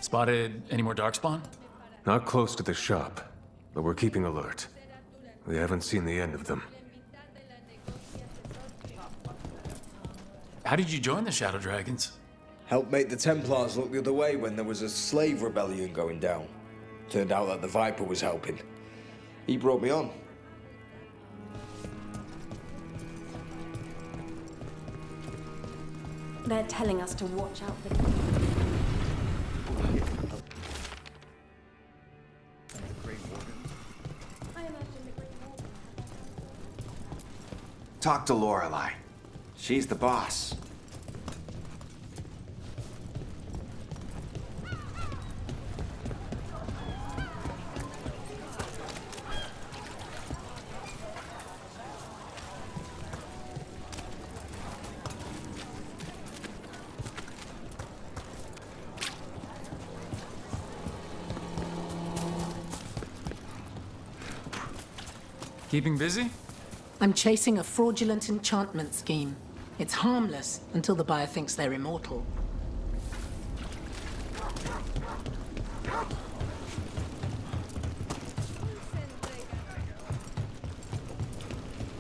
Spotted any more darkspawn? Not close to the shop, but we're keeping alert. We haven't seen the end of them. How did you join the Shadow Dragons? Helped make the Templars look the other way when there was a slave rebellion going down. Turned out that the Viper was helping. He brought me on. They're telling us to watch out for Talk to Lorelei. She's the boss. Keeping busy? I'm chasing a fraudulent enchantment scheme. It's harmless until the buyer thinks they're immortal.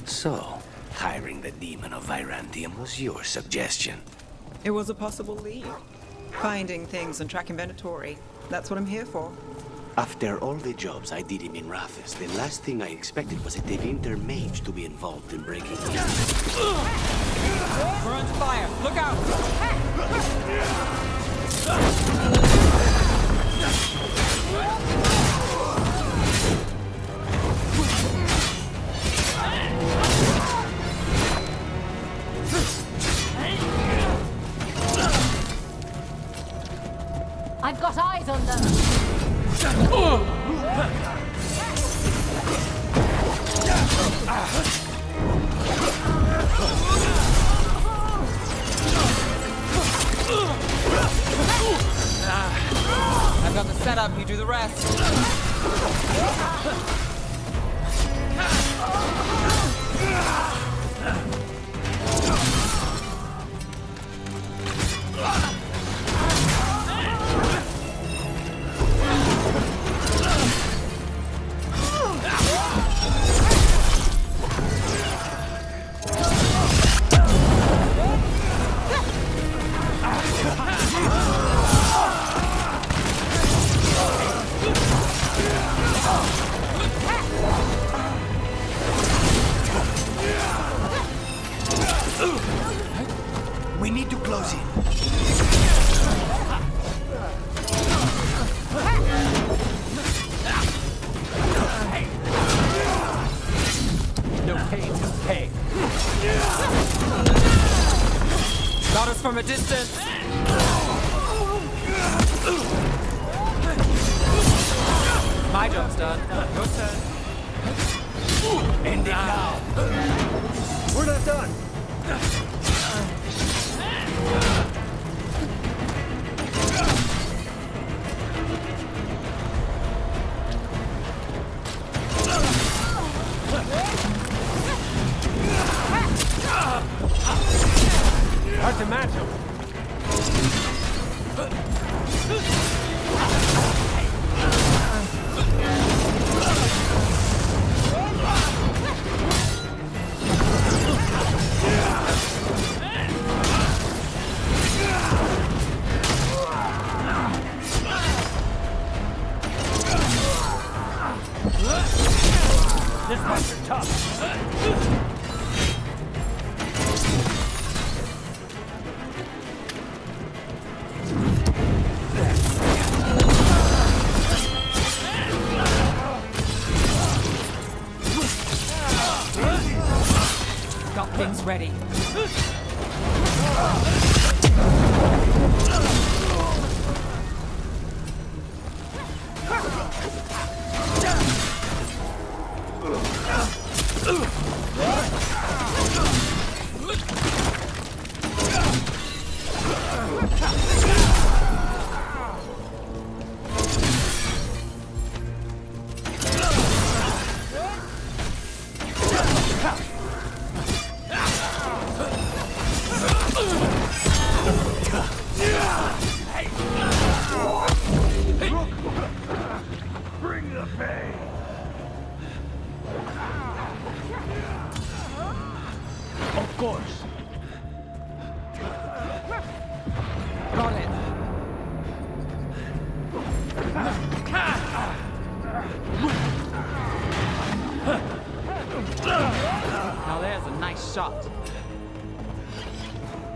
So, hiring the demon of Virandium was your suggestion. It was a possible lead. Finding things and tracking Venatori. That's what I'm here for. After all the jobs I did in Minrathis, the last thing I expected was a Devinter mage to be involved in breaking in. We're under fire! Look out! I've got eyes on them. I've got the setup, you do the rest. We need to close in. No pain, no pay. Got us from a distance. My job's done. Your turn. End it now. We're not done! Hard to match him. This one's tough. Got things ready.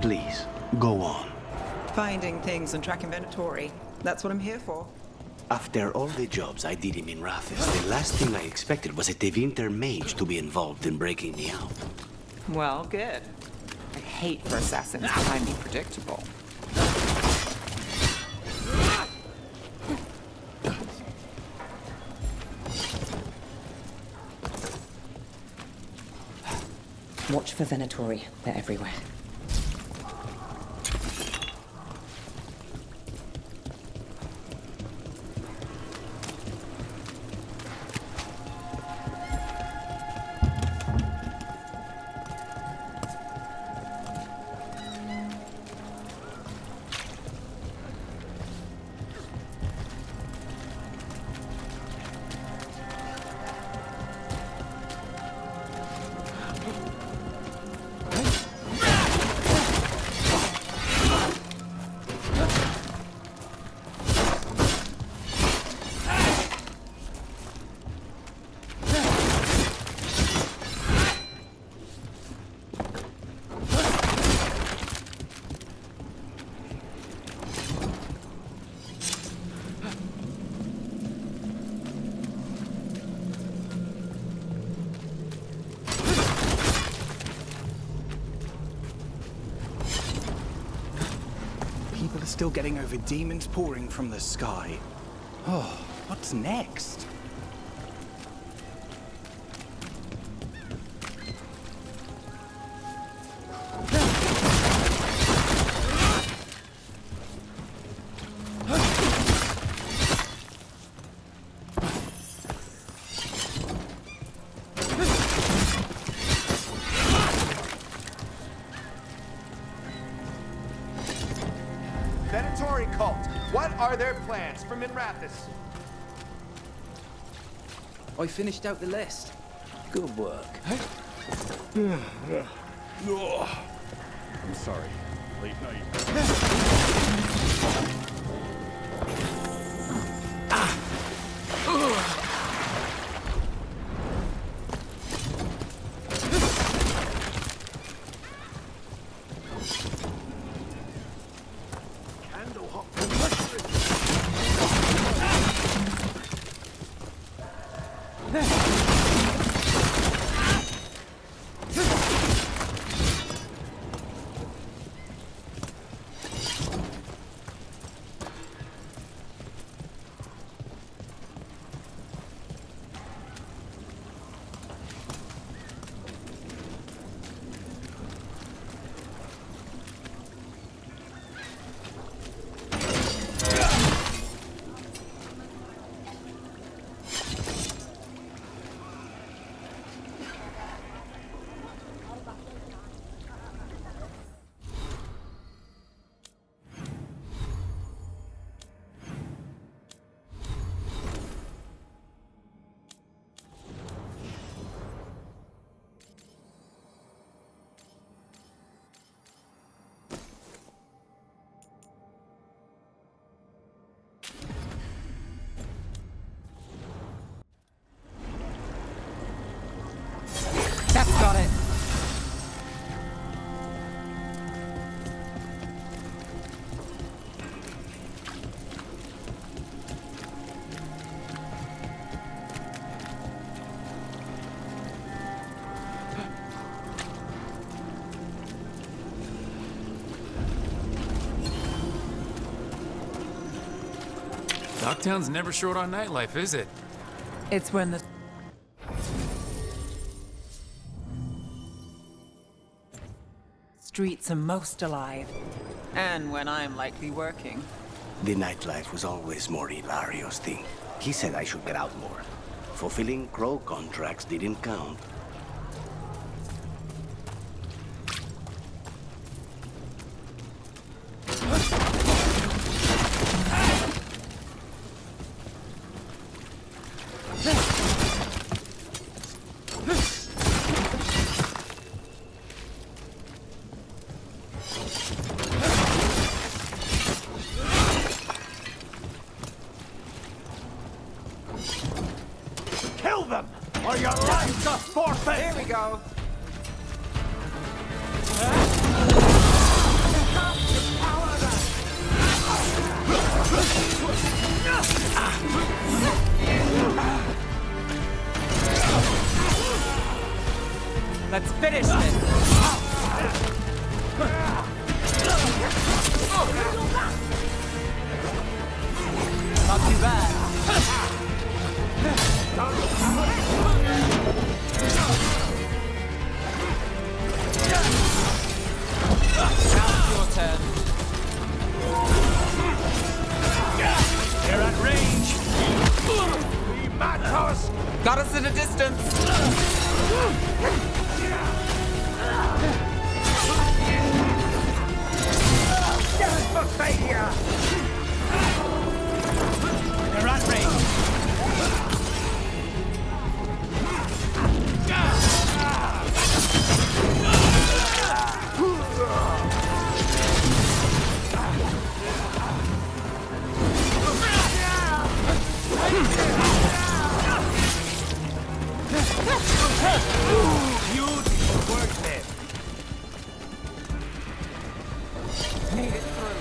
Please, go on. Finding things and track inventory. That's what I'm here for. After all the jobs I did in Minrathis, the last thing I expected was a Tevinter mage to be involved in breaking me out. Well, good. I hate for assassins to find me predictable. Watch for Venatori. They're everywhere. People are still getting over demons pouring from the sky. Oh, what's next? Venatori cult. What are their plans for Minrathis? I finished out the list. Good work. I'm sorry. Late night. That's got it. Docktown's never short on nightlife, is it? It's when the streets are most alive. And when I'm likely working. The nightlife was always more Hilario's thing. He said I should get out more. Fulfilling crow contracts didn't count. Kill them, or your lives are forfeit! Here we go. Got us at a distance. They're at range. Beautiful work there. Made it through.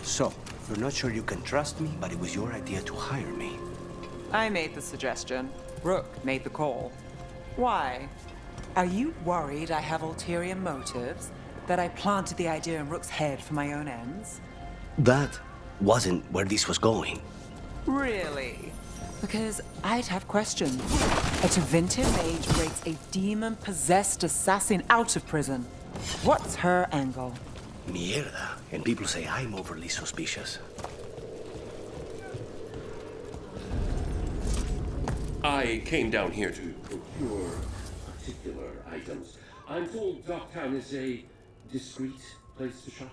So, you're not sure you can trust me, but it was your idea to hire me. I made the suggestion. Rook made the call. Why? Are you worried I have ulterior motives? That I planted the idea in Rook's head for my own ends? That wasn't where this was going. Really? Because I'd have questions. A Tevinter mage breaks a demon-possessed assassin out of prison. What's her angle? Mierda. And people say I'm overly suspicious. I came down here to procure particular items. I'm told Docktown is a discreet place to shop.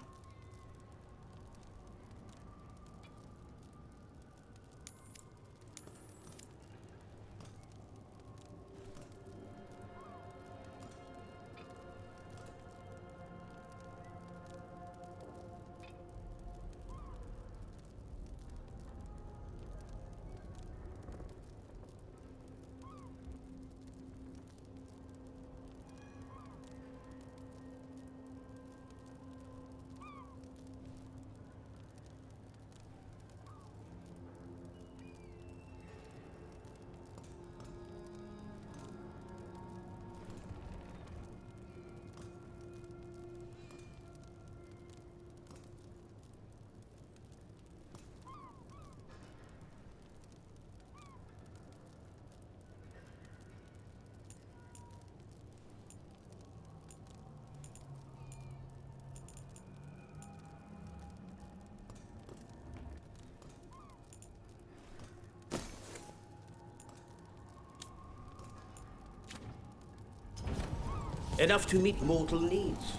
Enough to meet mortal needs.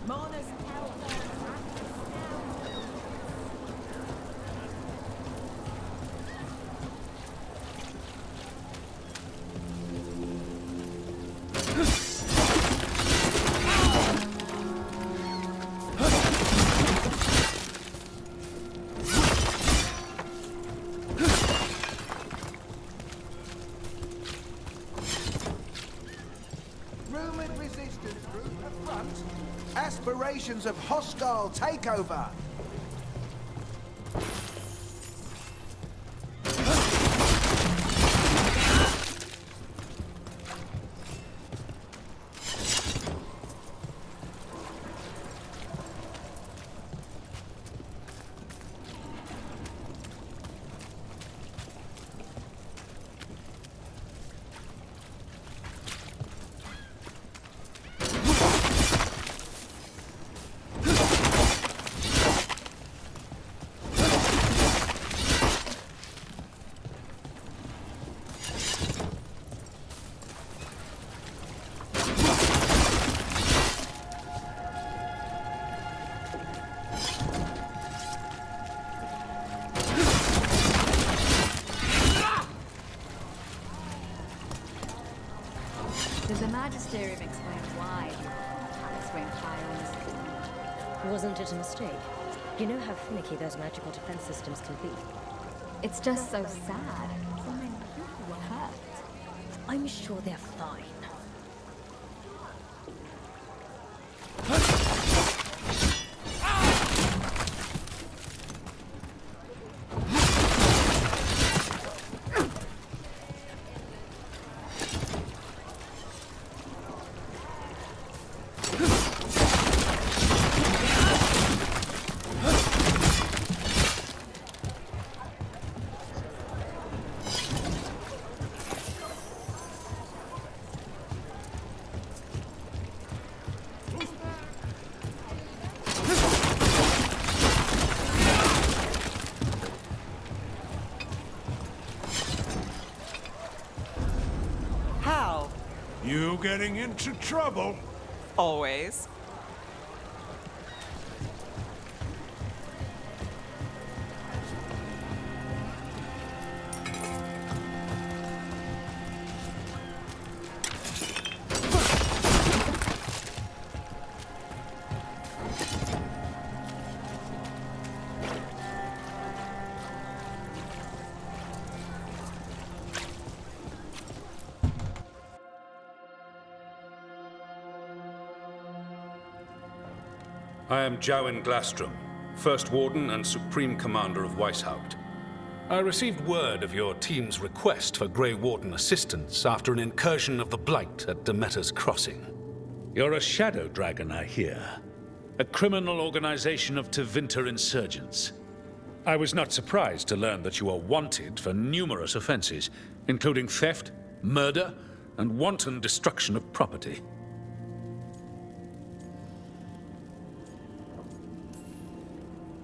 Morning. aspirations of hostile takeover. Did the Magisterium explain why the palace rained fire on this? Wasn't it a mistake? You know how finicky those magical defense systems can be. It's just so sad. So many people were hurt. I'm sure they're fine. How? You getting into trouble? Always. I am Jowen Glastrom, First Warden and Supreme Commander of Weishaupt. I received word of your team's request for Grey Warden assistance after an incursion of the Blight at Demeter's Crossing. You're a shadow dragon, I hear. A criminal organization of Tevinter insurgents. I was not surprised to learn that you are wanted for numerous offenses, including theft, murder, and wanton destruction of property.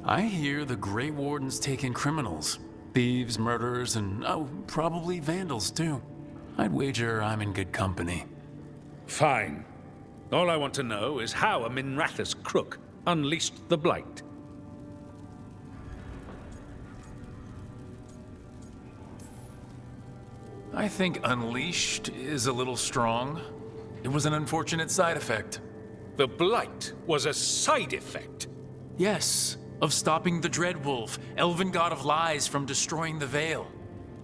I hear the Grey Warden's taking criminals. Thieves, murderers, and, oh, probably vandals, too. I'd wager I'm in good company. Fine. All I want to know is how a Minrathous crook unleashed the Blight. I think unleashed is a little strong. It was an unfortunate side effect. The Blight was a side effect? Yes, of stopping the Dreadwolf, elven god of lies, from destroying the Veil.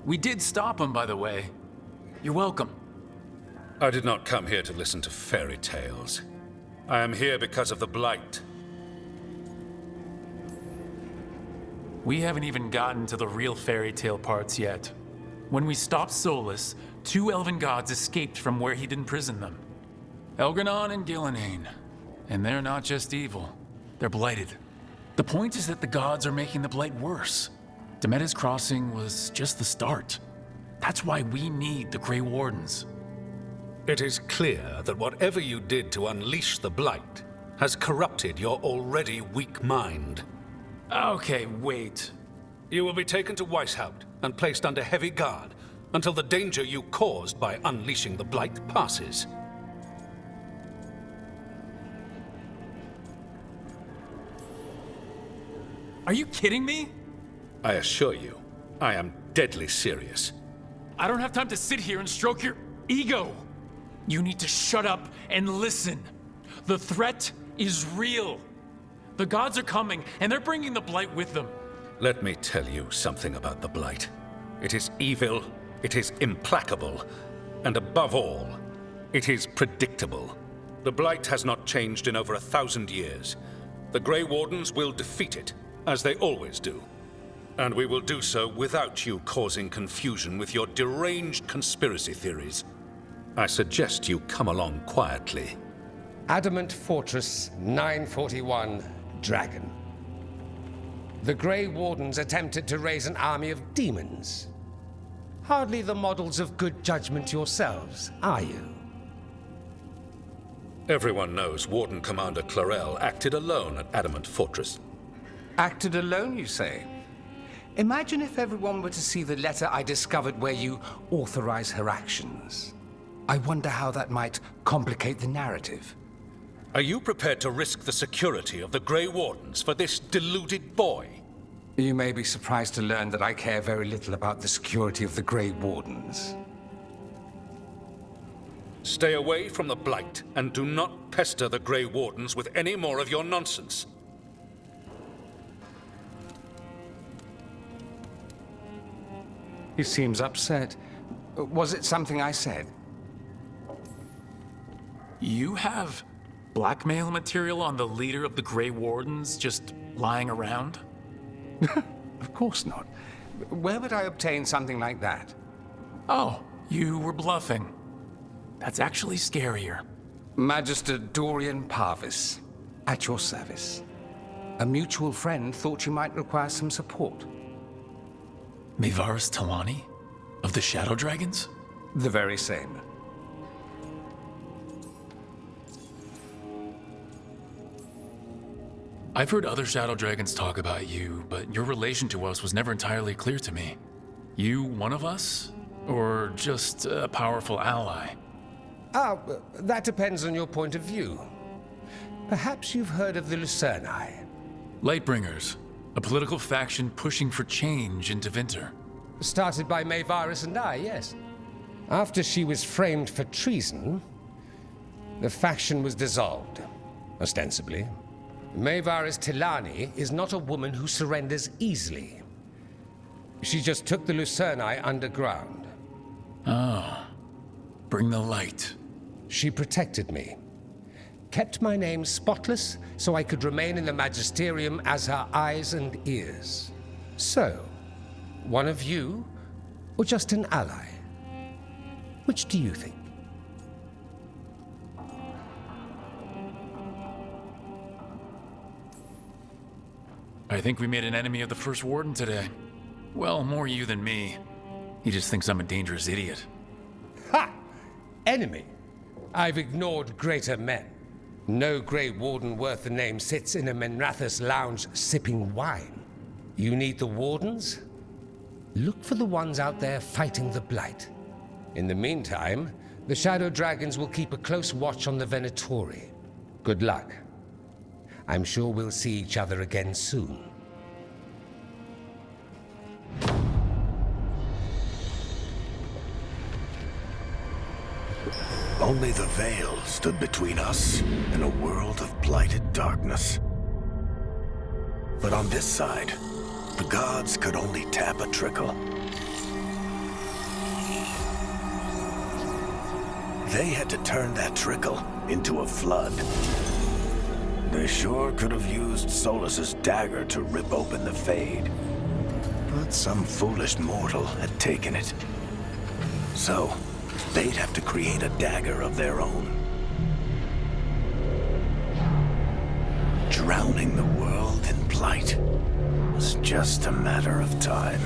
We did stop him, by the way. You're welcome. I did not come here to listen to fairy tales. I am here because of the Blight. We haven't even gotten to the real fairy tale parts yet. When we stopped Solus, 2 elven gods escaped from where he'd imprisoned them. Elgranon and Gillenane. And they're not just evil. They're blighted. The point is that the gods are making the Blight worse. Demeter's Crossing was just the start. That's why we need the Grey Wardens. It is clear that whatever you did to unleash the Blight has corrupted your already weak mind. Okay, wait. You will be taken to Weishaupt and placed under heavy guard until the danger you caused by unleashing the Blight passes. Are you kidding me? I assure you, I am deadly serious. I don't have time to sit here and stroke your ego. You need to shut up and listen. The threat is real. The gods are coming, and they're bringing the Blight with them. Let me tell you something about the Blight. It is evil, it is implacable, and above all, it is predictable. The Blight has not changed in over 1,000 years. The Grey Wardens will defeat it, as they always do. And we will do so without you causing confusion with your deranged conspiracy theories. I suggest you come along quietly. Adamant Fortress 941, Dragon. The Grey Wardens attempted to raise an army of demons. Hardly the models of good judgment yourselves, are you? Everyone knows Warden Commander Clarel acted alone at Adamant Fortress. Acted alone, you say? Imagine if everyone were to see the letter I discovered where you authorize her actions. I wonder how that might complicate the narrative. Are you prepared to risk the security of the Grey Wardens for this deluded boy? You may be surprised to learn that I care very little about the security of the Grey Wardens. Stay away from the Blight, and do not pester the Grey Wardens with any more of your nonsense. He seems upset. Was it something I said? You have blackmail material on the leader of the Grey Wardens just lying around? Of course not. Where would I obtain something like that? Oh, you were bluffing. That's actually scarier. Magister Dorian Parvis, at your service. A mutual friend thought you might require some support. Mayvaris Talani? Of the Shadow Dragons? The very same. I've heard other Shadow Dragons talk about you, but your relation to us was never entirely clear to me. You one of us? Or just a powerful ally? That depends on your point of view. Perhaps you've heard of the Lucerni. Lightbringers, a political faction pushing for change in Tevinter. Started by Mayvaris and I, yes. After she was framed for treason, the faction was dissolved, ostensibly. Mayvaris Tilani is not a woman who surrenders easily. She just took the Lucerni underground. Ah, bring the light. She protected me. Kept my name spotless so I could remain in the Magisterium as her eyes and ears. So, one of you, or just an ally? Which do you think? I think we made an enemy of the First Warden today. Well, more you than me. He just thinks I'm a dangerous idiot. Ha! Enemy? I've ignored greater men. No Grey Warden worth the name sits in a Menrathus lounge sipping wine. You need the Wardens? Look for the ones out there fighting the Blight. In the meantime, the Shadow Dragons will keep a close watch on the Venatori. Good luck. I'm sure we'll see each other again soon. Only the veil stood between us and a world of blighted darkness. But on this side, the gods could only tap a trickle. They had to turn that trickle into a flood. They sure could have used Solus's dagger to rip open the Fade. But some foolish mortal had taken it. So, they'd have to create a dagger of their own. Drowning the world in blight was just a matter of time.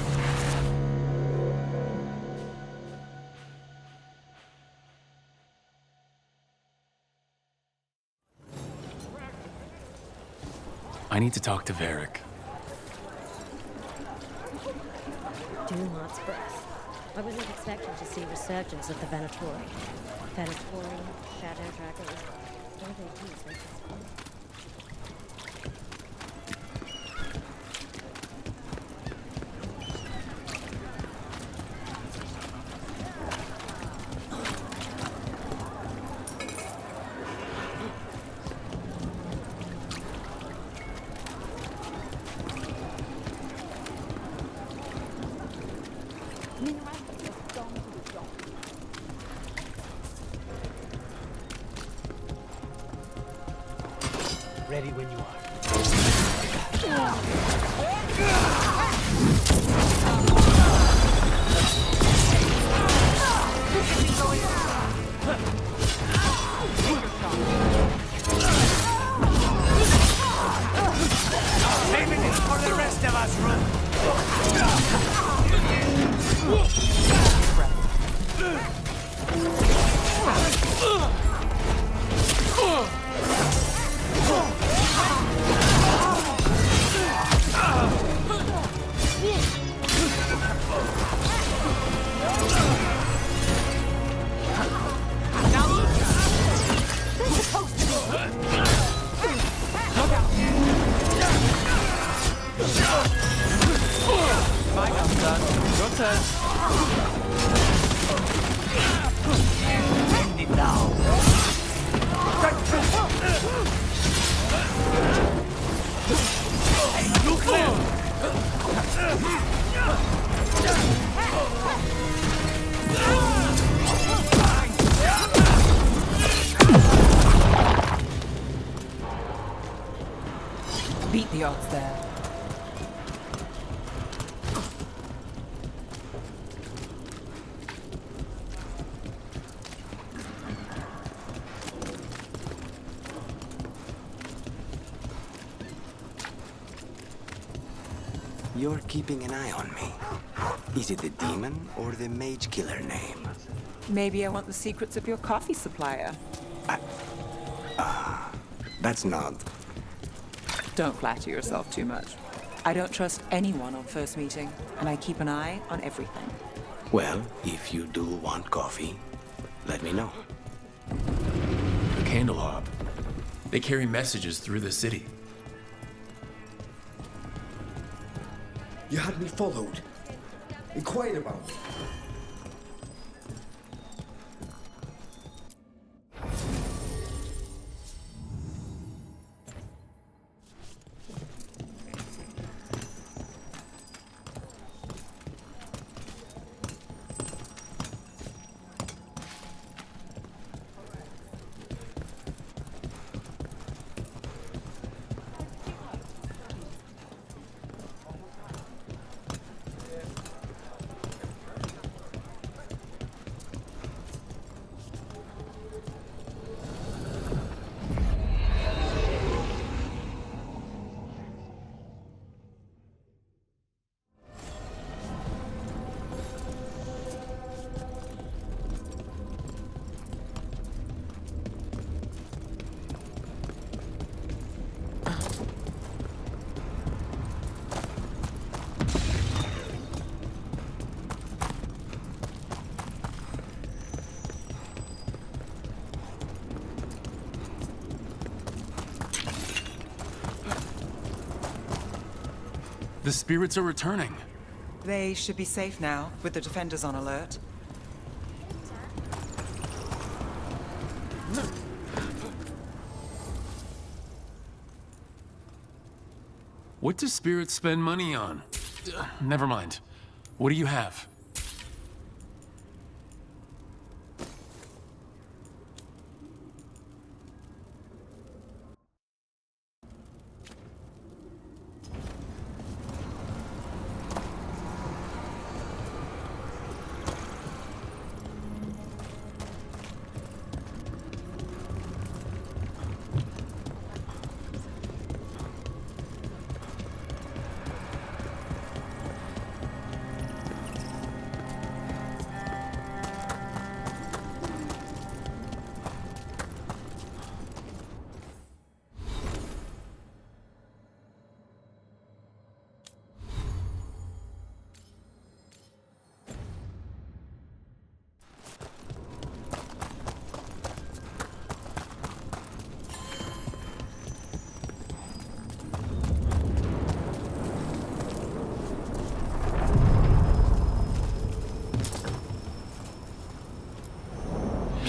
I need to talk to Varric. Dumat's breath. I wasn't expecting to see resurgence of the Venatori. Venatori, Shadow Dragons. What do they use? Ready when you are. Saving it for the rest of us, Rook. My gun's done. Your turn. End it now. Look left. Beat the odds there. You're keeping an eye on me. Is it the demon or the mage killer name? Maybe I want the secrets of your coffee supplier. That's not... Don't flatter yourself too much. I don't trust anyone on first meeting, and I keep an eye on everything. Well, if you do want coffee, let me know. The Candelab. They carry messages through the city. You had me followed. Inquired about me. The spirits are returning. They should be safe now, with the defenders on alert. What do spirits spend money on? Never mind. What do you have?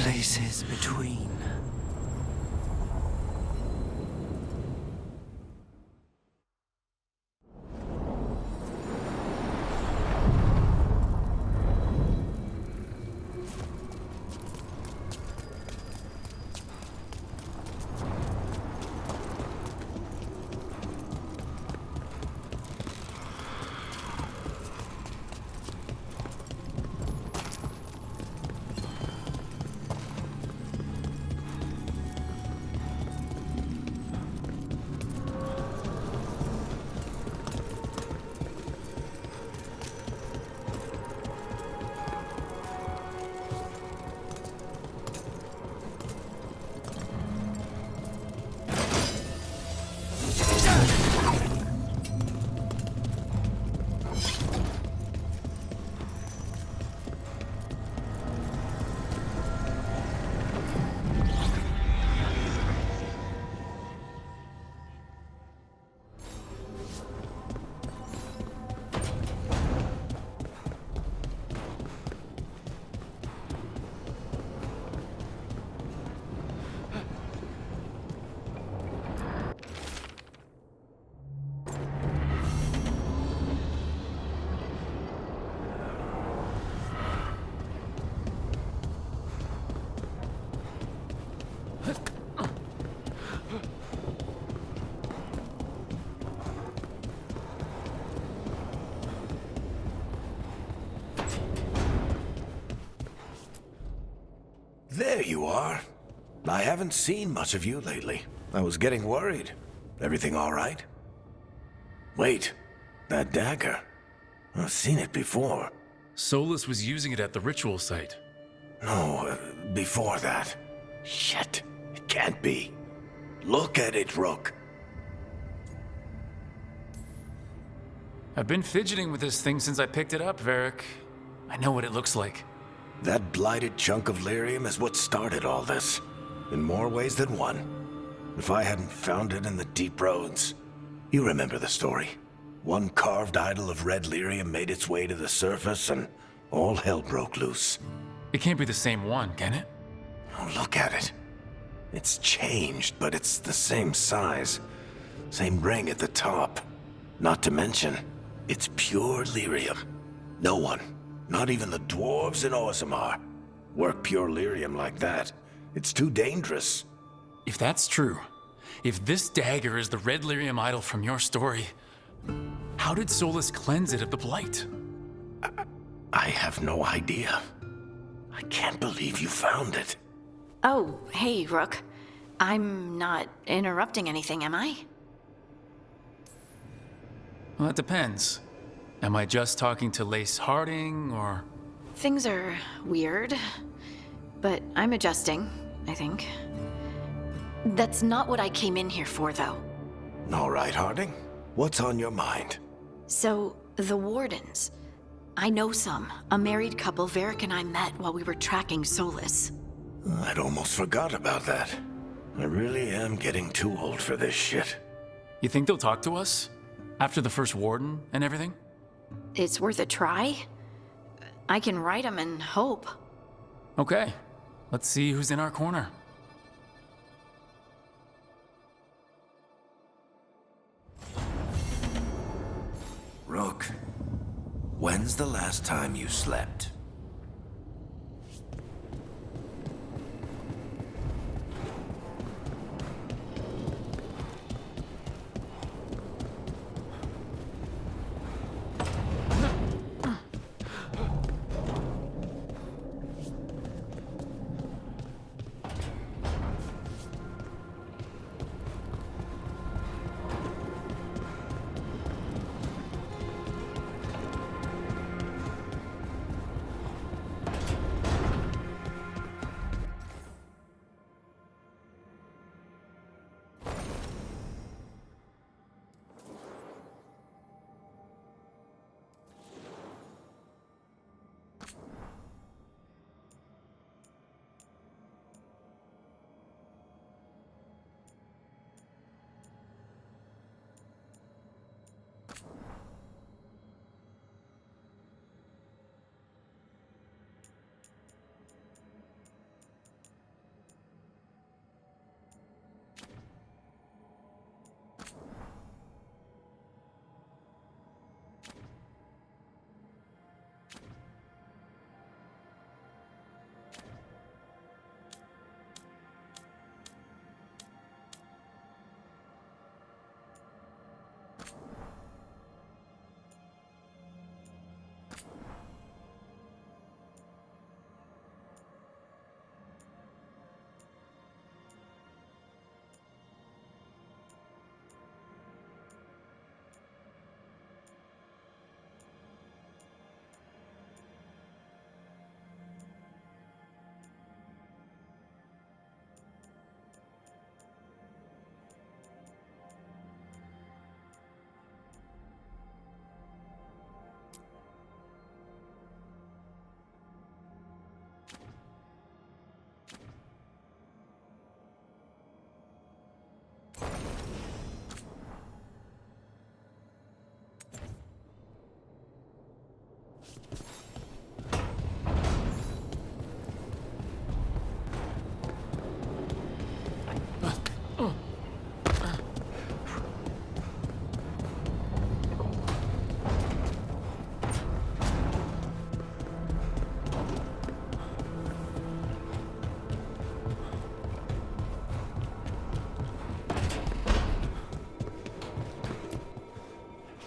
Places between. There you are. I haven't seen much of you lately. I was getting worried. Everything all right? Wait, that dagger. I've seen it before. Solus was using it at the ritual site. No, before that. Shit, it can't be. Look at it, Rook. I've been fidgeting with this thing since I picked it up, Varric. I know what it looks like. That blighted chunk of lyrium is what started all this. In more ways than one. If I hadn't found it in the deep roads. You remember the story. One carved idol of red lyrium made its way to the surface and all hell broke loose. It can't be the same one, can it? Oh, look at it. It's changed, but it's the same size. Same ring at the top. Not to mention, it's pure lyrium. No one, not even the dwarves in Orzammar, work pure lyrium like that. It's too dangerous. If that's true, if this dagger is the red lyrium idol from your story, how did Solus cleanse it of the blight? I have no idea. I can't believe you found it. Oh, hey, Rook. I'm not interrupting anything, am I? Well, that depends. Am I just talking to Lace Harding, or...? Things are weird, but I'm adjusting, I think. That's not what I came in here for, though. All right, Harding. What's on your mind? So, the Wardens. I know some. A married couple Varric and I met while we were tracking Solus. I'd almost forgot about that. I really am getting too old for this shit. You think they'll talk to us? After the first Warden and everything? It's worth a try. I can write them and hope. Okay. Let's see who's in our corner. Rook, when's the last time you slept?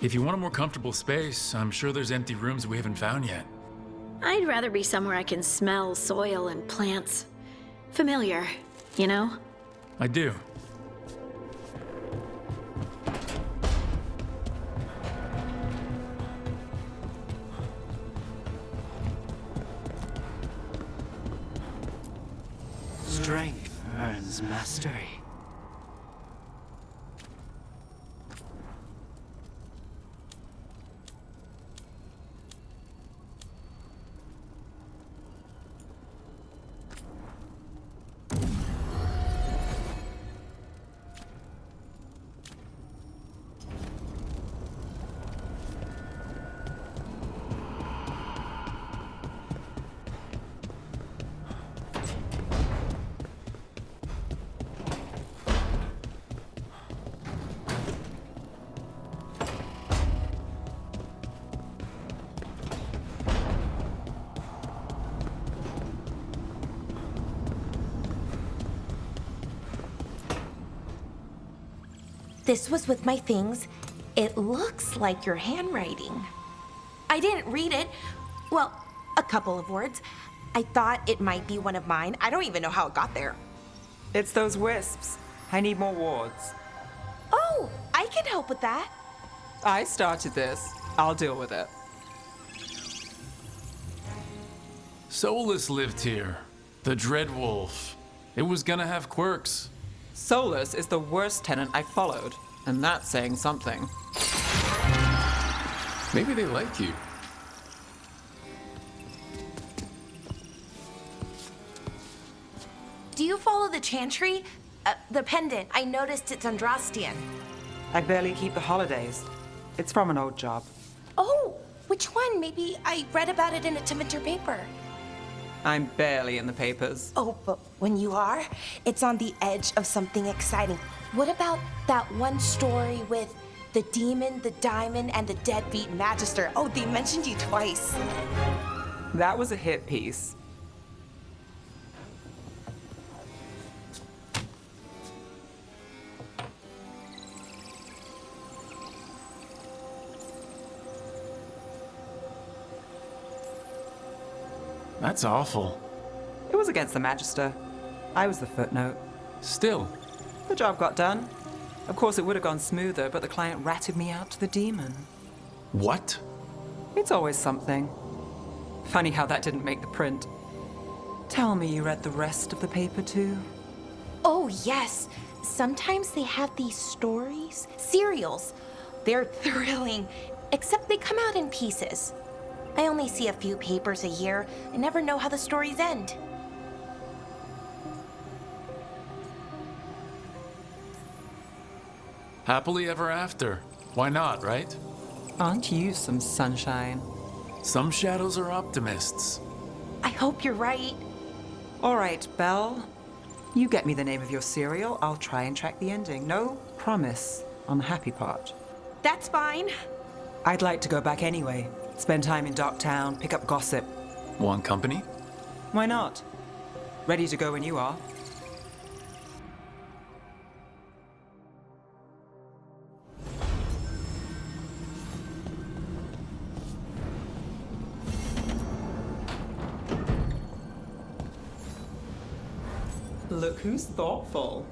If you want a more comfortable space, I'm sure there's empty rooms we haven't found yet. I'd rather be somewhere I can smell soil and plants. familiar, you know? I do. Strength earns mastery. This was with my things. It looks like your handwriting. I didn't read it. Well, a couple of words. I thought it might be one of mine. I don't even know how it got there. It's those wisps. I need more wards. Oh, I can help with that. I started this. I'll deal with it. Solus lived here. The Dread Wolf. It was gonna have quirks. Solus is the worst tenant I followed, and that's saying something. Maybe they like you. Do you follow the chantry? The pendant. I noticed it's Andrastian. I barely keep the holidays. It's from an old job. Oh, which one? Maybe I read about it in a Tevinter paper. I'm barely in the papers. Oh, but when you are, it's on the edge of something exciting. What about that one story with the demon, the diamond, and the deadbeat magister? Oh, they mentioned you twice. That was a hit piece. That's awful. It was against the Magister. I was the footnote. Still. The job got done. Of course, it would have gone smoother, but the client ratted me out to the demon. What? It's always something. Funny how that didn't make the print. Tell me you read the rest of the paper, too? Oh, yes. Sometimes they have these stories, serials. They're thrilling, except they come out in pieces. I only see a few papers a year. I never know how the stories end. Happily ever after. Why not, right? Aren't you some sunshine? Some shadows are optimists. I hope you're right. All right, Belle. You get me the name of your serial. I'll try and track the ending. No promise on the happy part. That's fine. I'd like to go back anyway. Spend time in Docktown, pick up gossip. Want company? Why not? Ready to go when you are. Look who's thoughtful.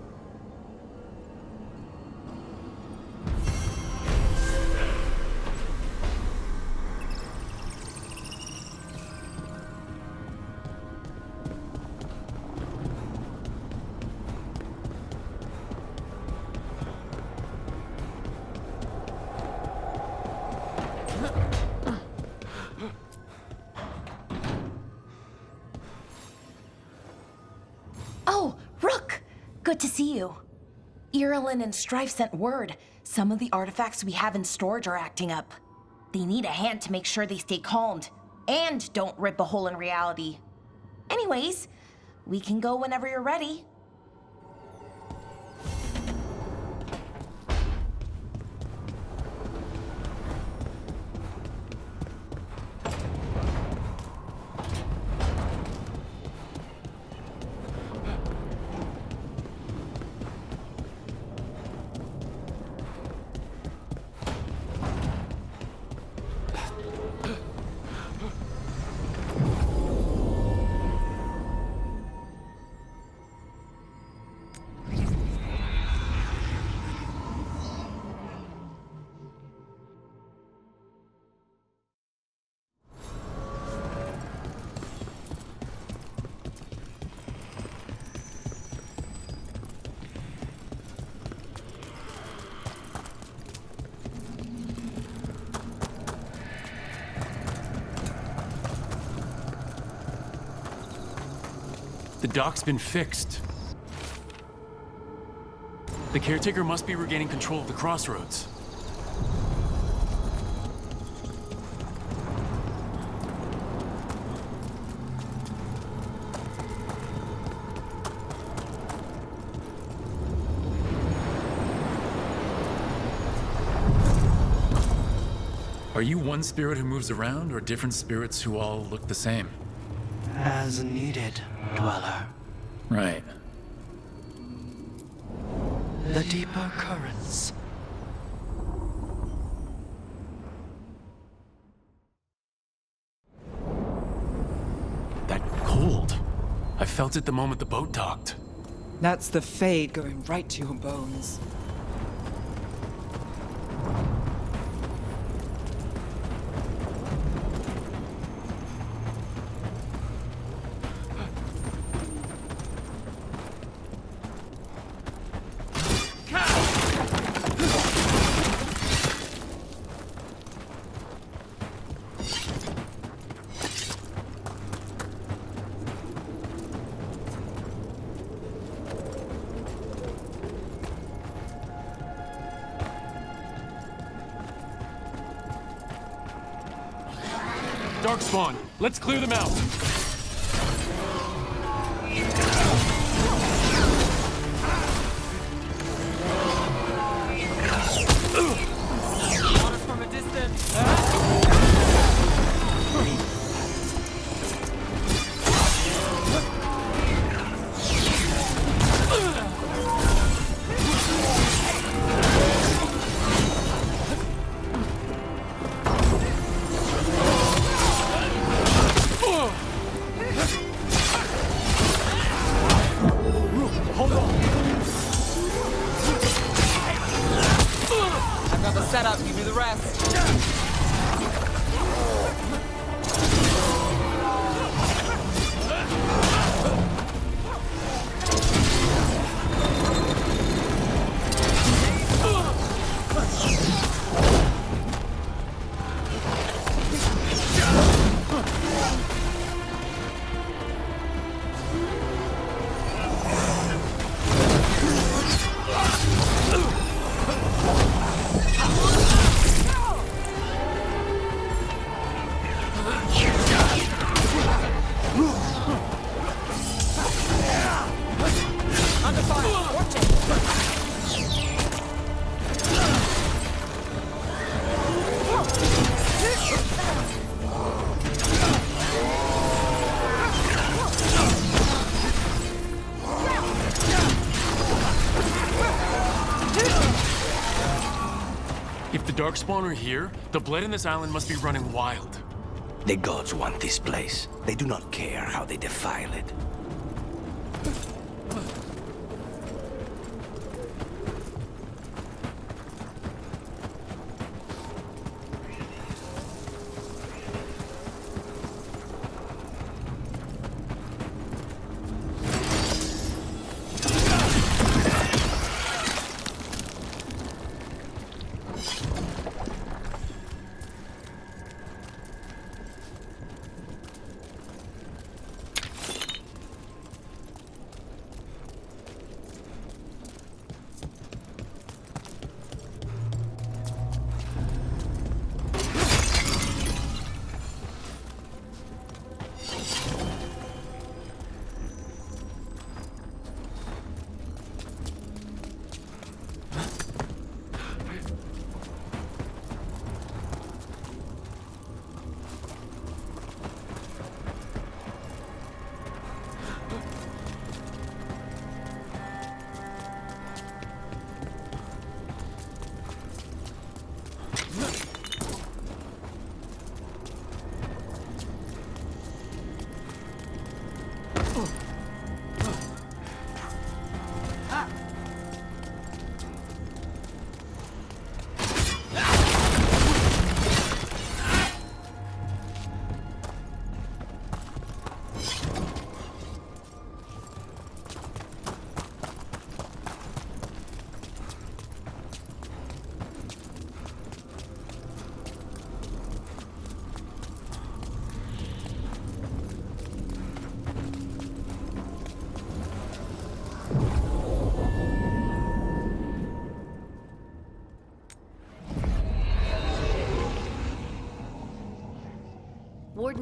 Oh, Rook! Good to see you. Irulan and Strife sent word. Some of the artifacts we have in storage are acting up. They need a hand to make sure they stay calmed. And don't rip a hole in reality. Anyways, we can go whenever you're ready. The dock's been fixed. The caretaker must be regaining control of the crossroads. Are you one spirit who moves around, or different spirits who all look the same? As needed, Dweller. Right. The deeper currents. That cold. I felt it the moment the boat docked. That's the Fade going right to your bones. Darkspawn, let's clear them out. From a distance. Hold on. I've got the setup, you do the rest. If the Darkspawn are here, the blood in this island must be running wild. The gods want this place. They do not care how they defile it.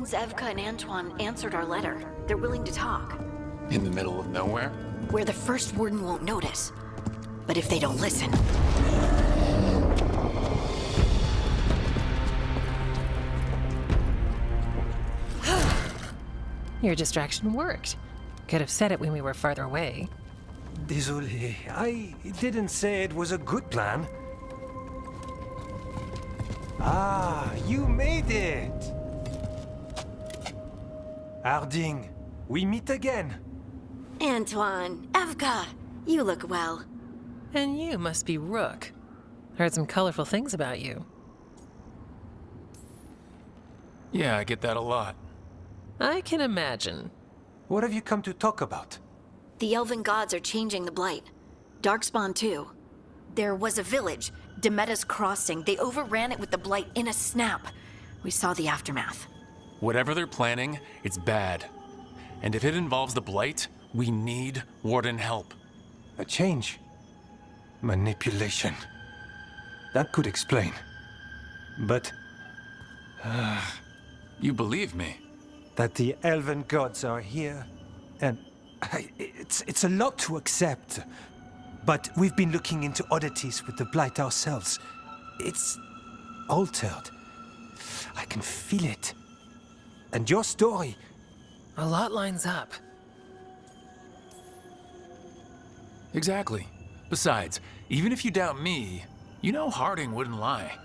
Wardens Evka and Antoine answered our letter. They're willing to talk. In the middle of nowhere? Where the first Warden won't notice. But if they don't listen... Your distraction worked. Could have said it when we were farther away. Désolé, I didn't say it was a good plan. Ah, you made it! Harding, we meet again. Antoine, Evka, you look well. And you must be Rook. Heard some colorful things about you. Yeah, I get that a lot. I can imagine. What have you come to talk about? The Elven gods are changing the Blight. Darkspawn too. There was a village, Demetta's Crossing. They overran it with the Blight in a snap. We saw the aftermath. Whatever they're planning, it's bad. And if it involves the Blight, we need Warden help. A change. Manipulation. That could explain. But... you believe me? That the Elven gods are here, and... It's a lot to accept. But we've been looking into oddities with the Blight ourselves. It's... altered. I can feel it. And your story... A lot lines up. Exactly. Besides, even if you doubt me, you know Harding wouldn't lie.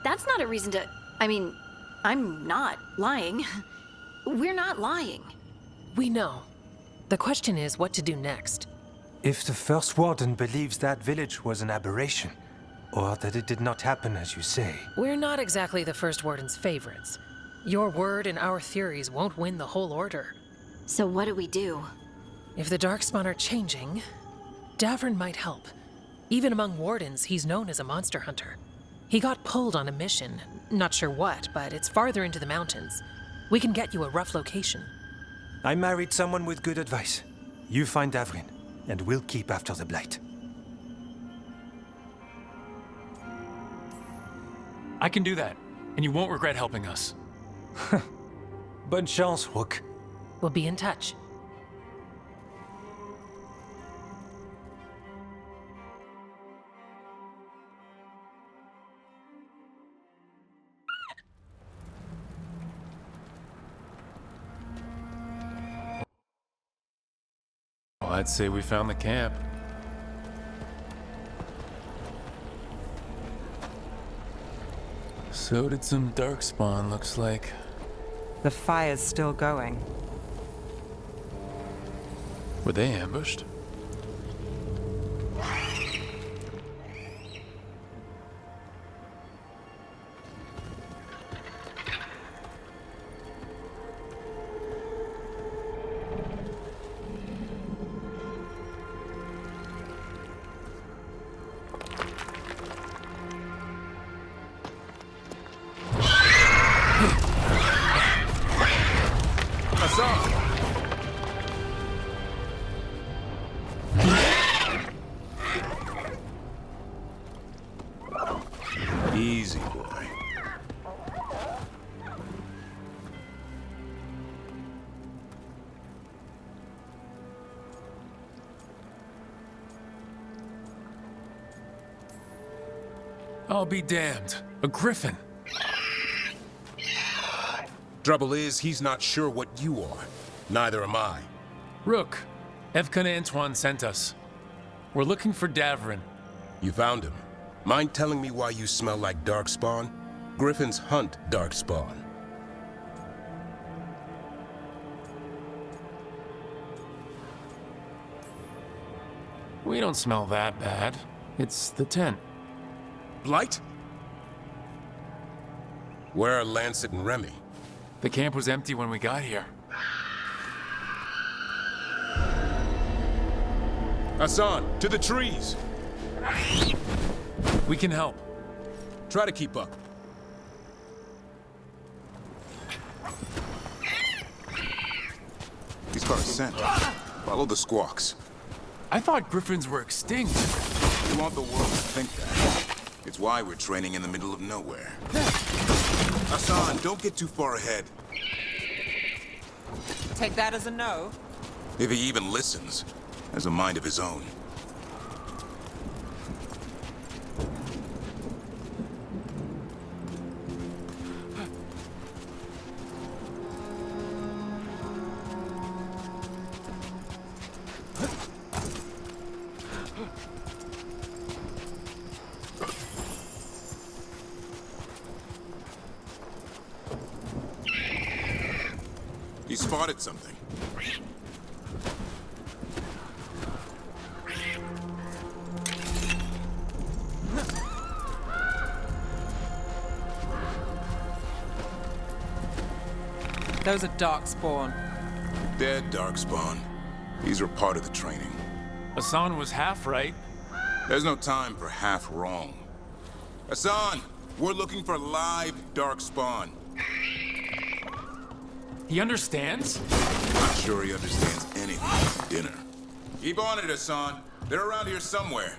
That's not a reason to... I mean, I'm not lying. We're not lying. We know. The question is what to do next. If the First Warden believes that village was an aberration, or that it did not happen as you say... We're not exactly the First Warden's favorites. Your word and our theories won't win the whole order. So what do we do? If the Darkspawn are changing, Davrin might help. Even among Wardens, he's known as a monster hunter. He got pulled on a mission. Not sure what, but it's farther into the mountains. We can get you a rough location. I married someone with good advice. You find Davrin, and we'll keep after the Blight. I can do that, and you won't regret helping us. Bonne chance, Rook. We'll be in touch. Well, I'd say we found the camp. So did some Darkspawn, looks like. The fire's still going. Were they ambushed? Easy, boy. I'll be damned. A griffin. Trouble is, he's not sure what you are. Neither am I. Rook, Evka and Antoine sent us. We're looking for Davrin. You found him. Mind telling me why you smell like Darkspawn? Griffins hunt Darkspawn. We don't smell that bad. It's the tent. Blight? Where are Lancet and Remy? The camp was empty when we got here. Hassan, to the trees! We can help. Try to keep up. He's got a scent. Follow the squawks. I thought griffins were extinct. You want the world to think that. It's why we're training in the middle of nowhere. Hassan, don't get too far ahead. Take that as a no. If he even listens, has a mind of his own. He spotted something. Those are Darkspawn. Dead Darkspawn. These are part of the training. Hassan was half right. There's no time for half wrong. Hassan, we're looking for live Darkspawn. He understands? Not sure he understands anything. Dinner. Keep on it, Hassan. They're around here somewhere.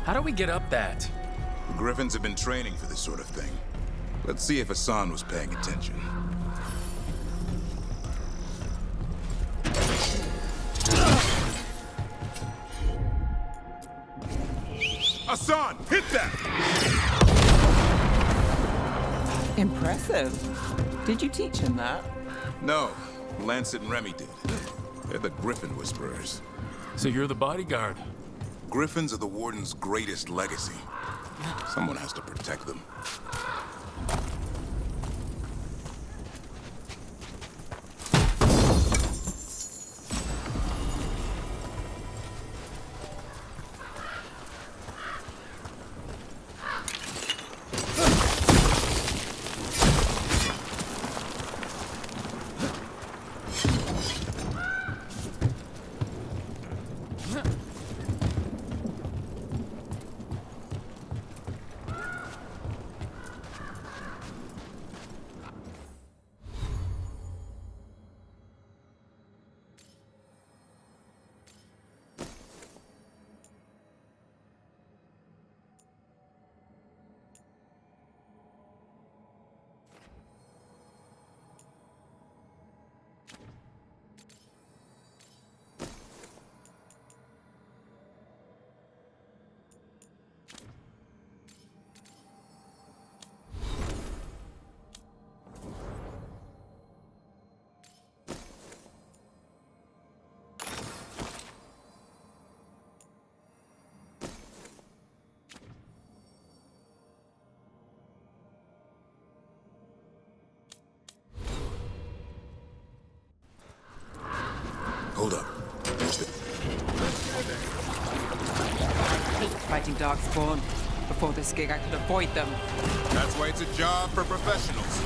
How do we get up that? The Griffins have been training for this sort of thing. Let's see if Hassan was paying attention. Hassan, hit that! Impressive. Did you teach him that? No, Lancet and Remy did. They're the Griffin Whisperers. So you're the bodyguard? Griffins are the Warden's greatest legacy. Someone has to protect them. Hold up. There's the... I hate fighting Darkspawn. Before this gig, I could avoid them. That's why it's a job for professionals.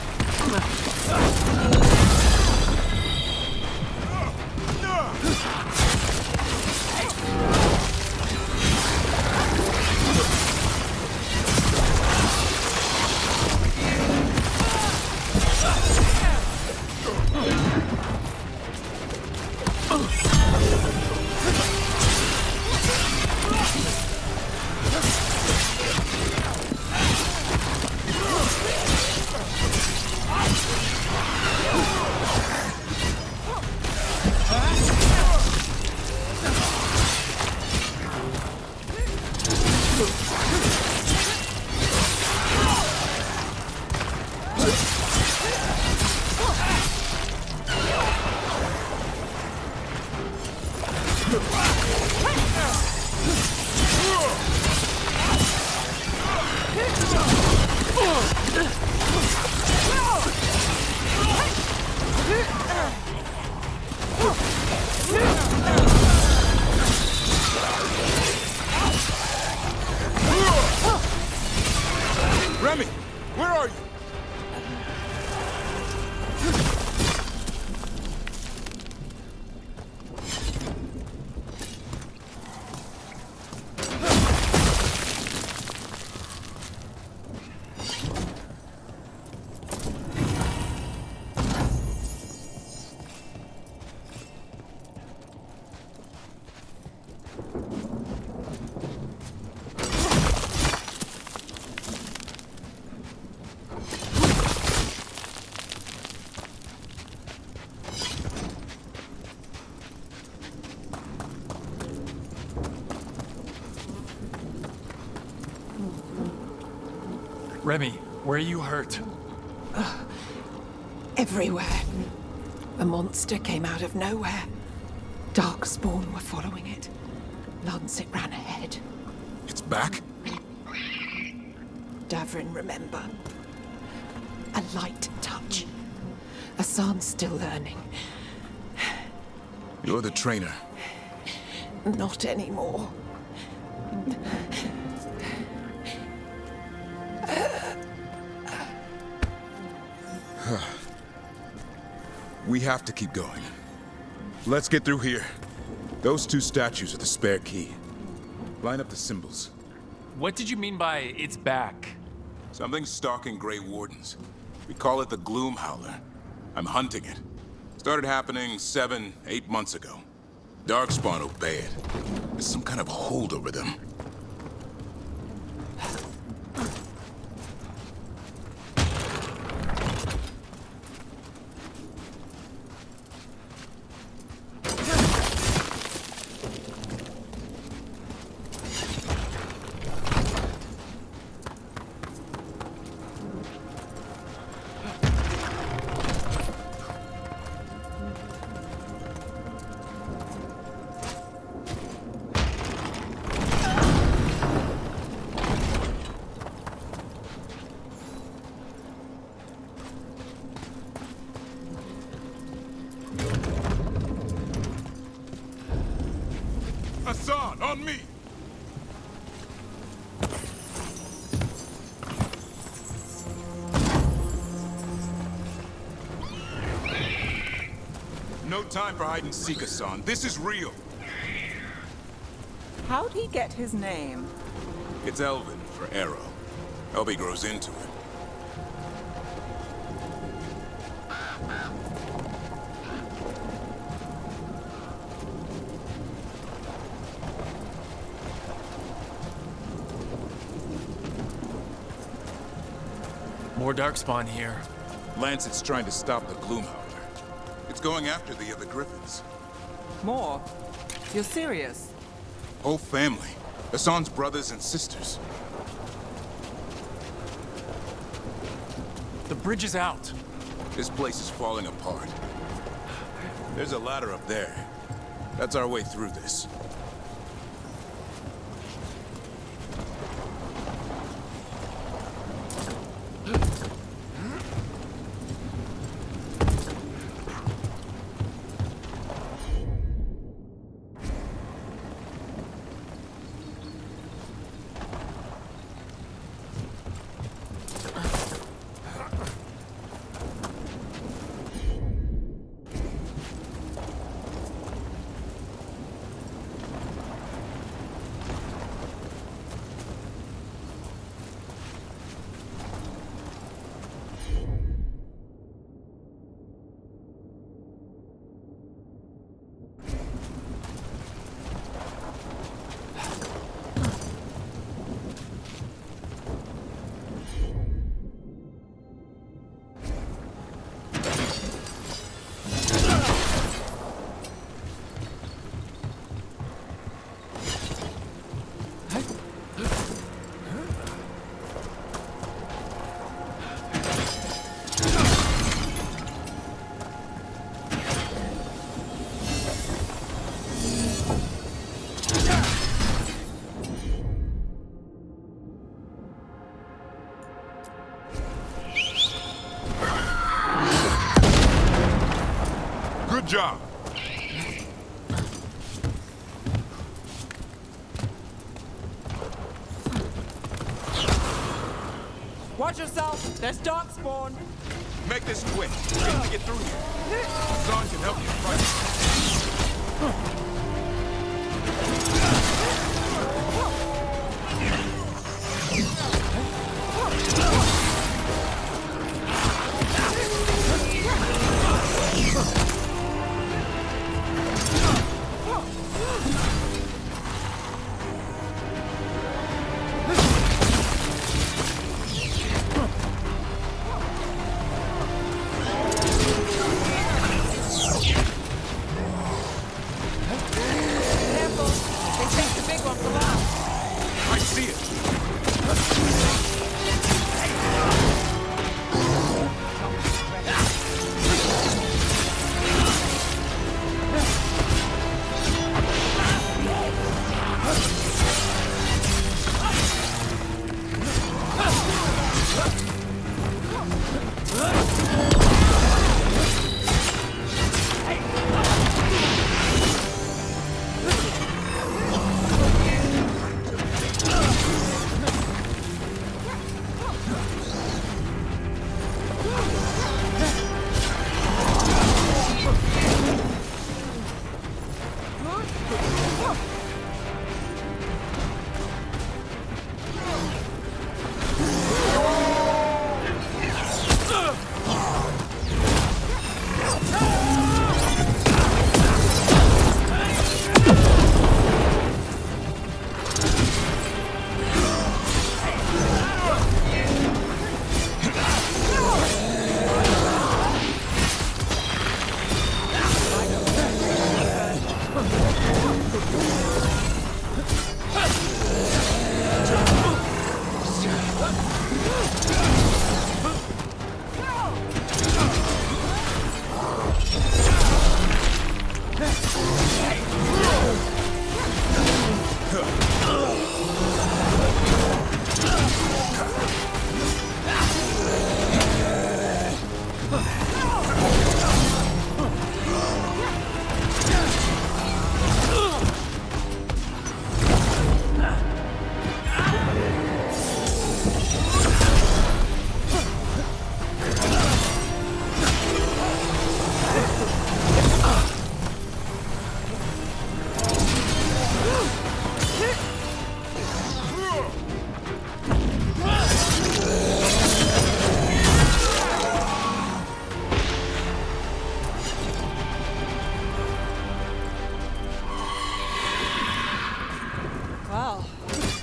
Remy, where are you? Remy, where are you hurt? Everywhere. A monster came out of nowhere. Darkspawn were following it. Lancet ran ahead. It's back? Davrin, remember. A light touch. Hassan's still learning. You're the trainer. Not anymore. We have to keep going. Let's get through here. Those two statues are the spare key. Line up the symbols. What did you mean by it's back? Something's stalking Grey Wardens. We call it the Gloom Howler. I'm hunting it. Started happening 7, 8 months ago. Darkspawn obey it. There's some kind of hold over them. Hassan, on me! No time for hide and seek, Hassan. This is real. How'd he get his name? It's Elven for arrow. Hope he grows into it. More Darkspawn here. Lancet's trying to stop the Gloom Howler. It's going after the other Griffins. More? You're serious? Whole family. Hassan's brothers and sisters. The bridge is out. This place is falling apart. There's a ladder up there. That's our way through this. job. Watch yourself! There's darkspawn! Make this quick. We need to get through here. Zahn can help you fight.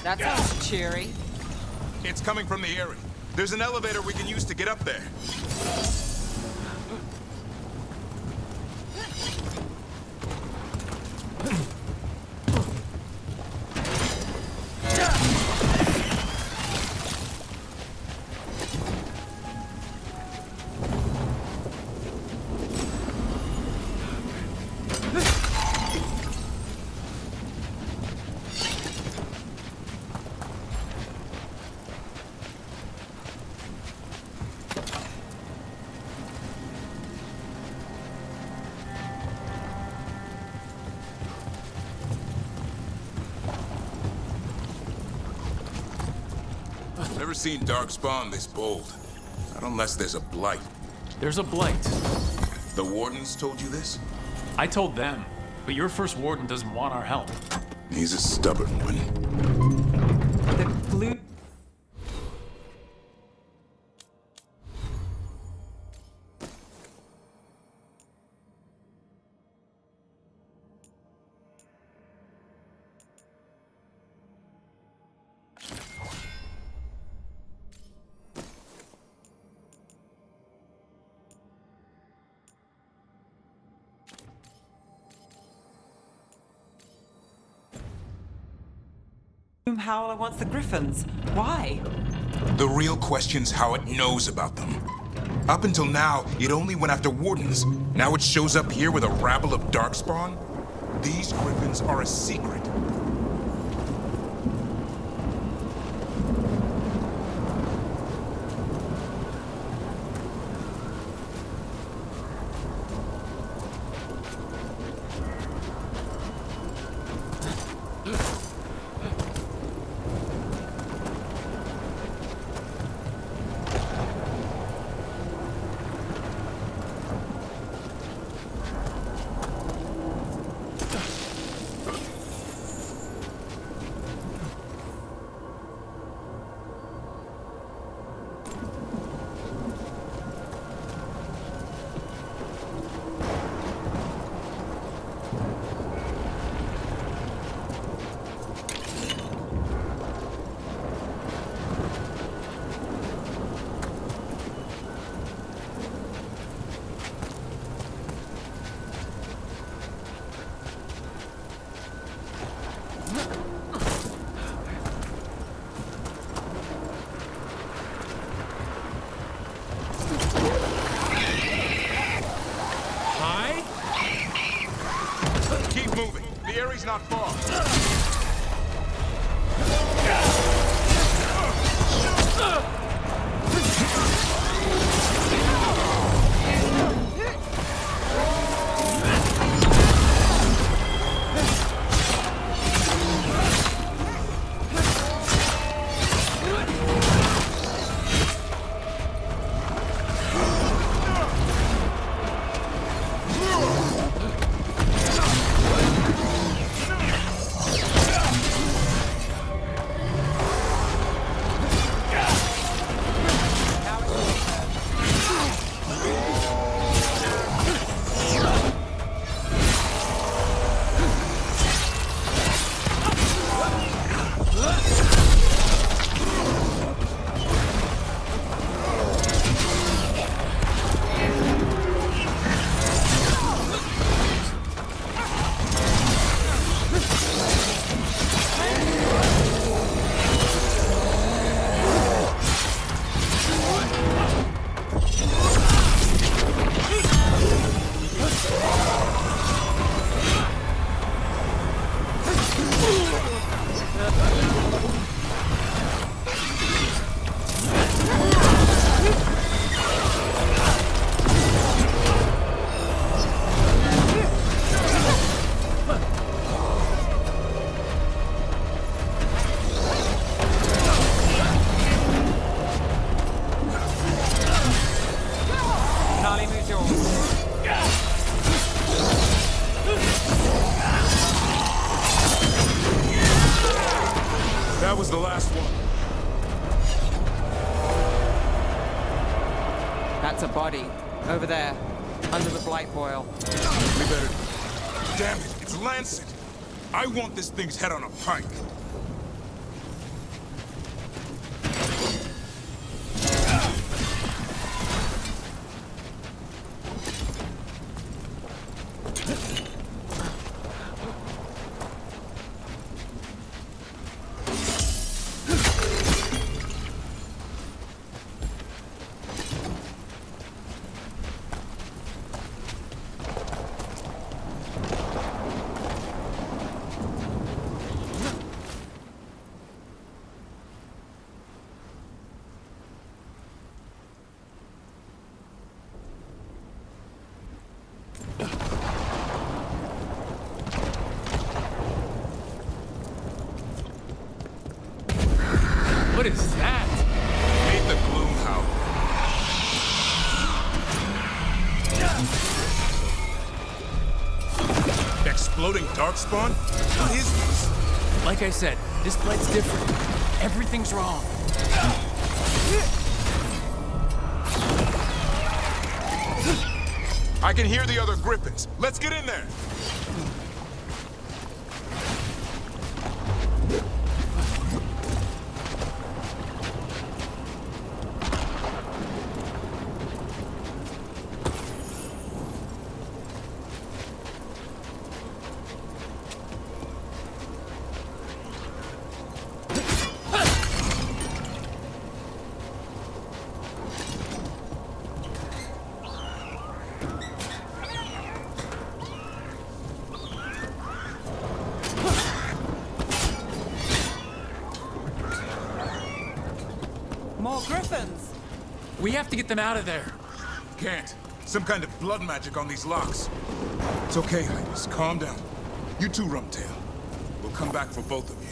That sounds cheery. It's coming from the area. There's an elevator we can use to get up there. Never seen Darkspawn this bold. Not unless there's a blight. There's a blight. The Wardens told you this? I told them, but your first warden doesn't want our help. He's a stubborn one. The blue... Howler wants the Griffins. Why? The real question's how it knows about them. Up until now, it only went after Wardens. Now it shows up here with a rabble of Darkspawn? These Griffins are a secret. not far. That was the last one. That's a body. Over there. Under the blight boil. We better... Damn it, it's Lancet. I want this thing's head on a pike. What is that? Meet the Gloom Howler. Exploding darkspawn? What is this? Like I said, this blight's different. Everything's wrong. I can hear the other Griffins. Let's get in there. More griffins! We have to get them out of there. Can't. Some kind of blood magic on these locks. It's okay, Highness. Calm down. You too, Rumtail. We'll come back for both of you.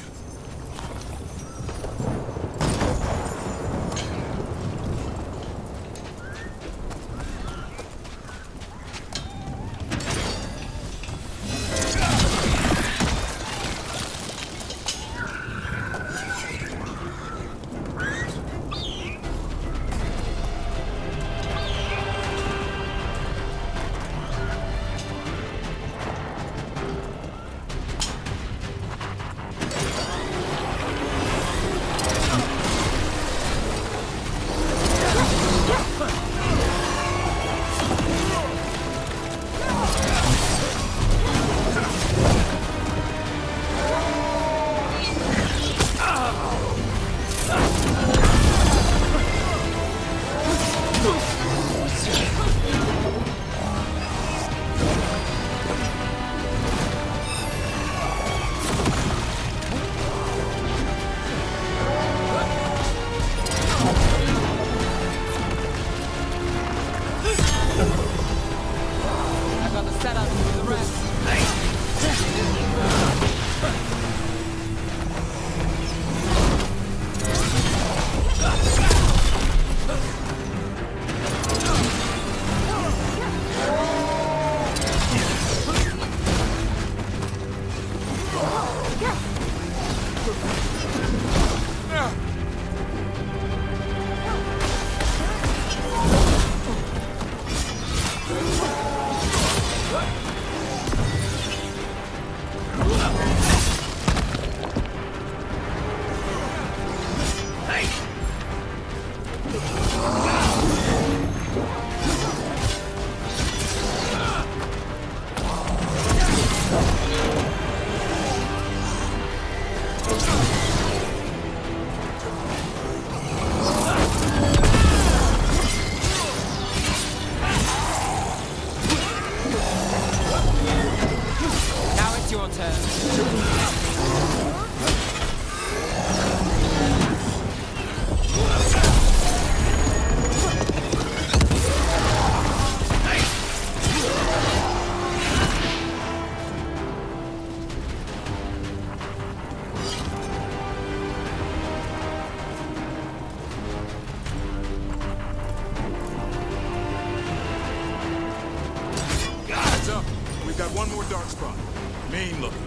with Darkspawn. Mean looking.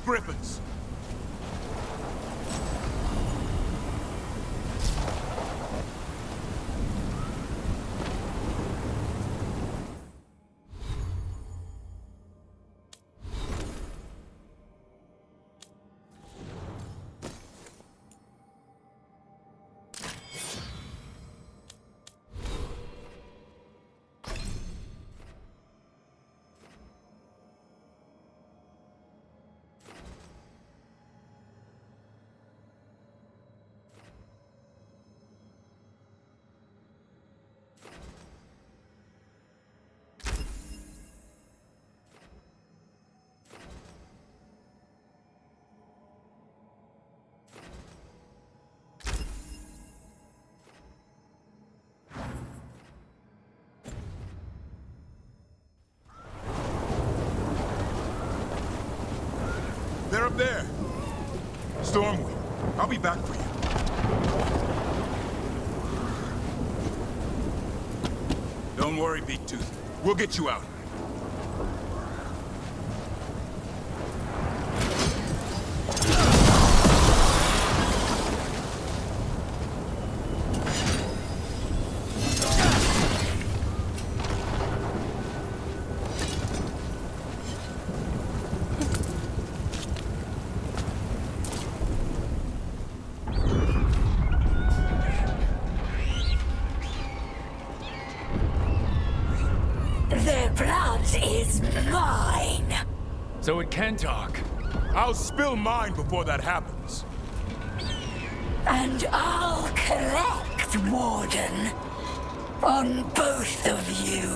Griffins. They're up there. Stormwind, I'll be back for you. Don't worry, Big Tooth. We'll get you out. So it can talk. I'll spill mine before that happens. And I'll collect, Warden. On both of you.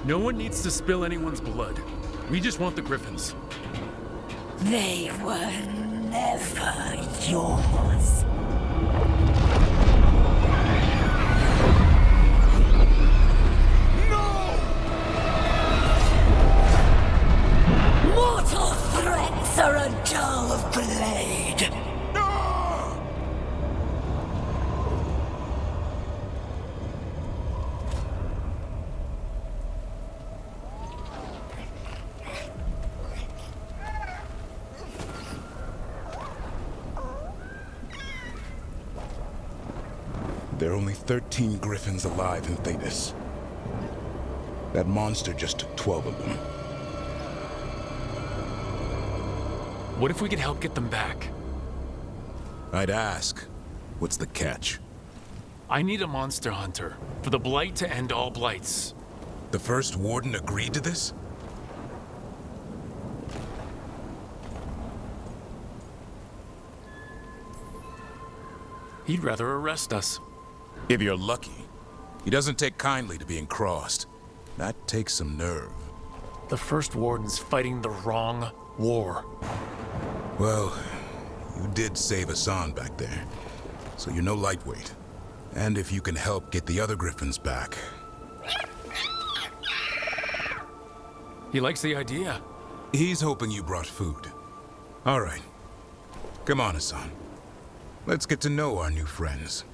No one needs to spill anyone's blood. We just want the Griffins. They were never yours. Mortal threats are a dull blade. There are only 13 Griffins alive in Thetis. That monster just took 12 of them. What if we could help get them back? I'd ask, what's the catch? I need a monster hunter for the Blight to end all blights. The first Warden agreed to this? He'd rather arrest us. If you're lucky. He doesn't take kindly to being crossed. That takes some nerve. The first Warden's fighting the wrong war. Well, you did save Hassan back there, so you're no lightweight. And if you can help get the other Griffins back. He likes the idea. He's hoping you brought food. All right. Come on, Hassan. Let's get to know our new friends.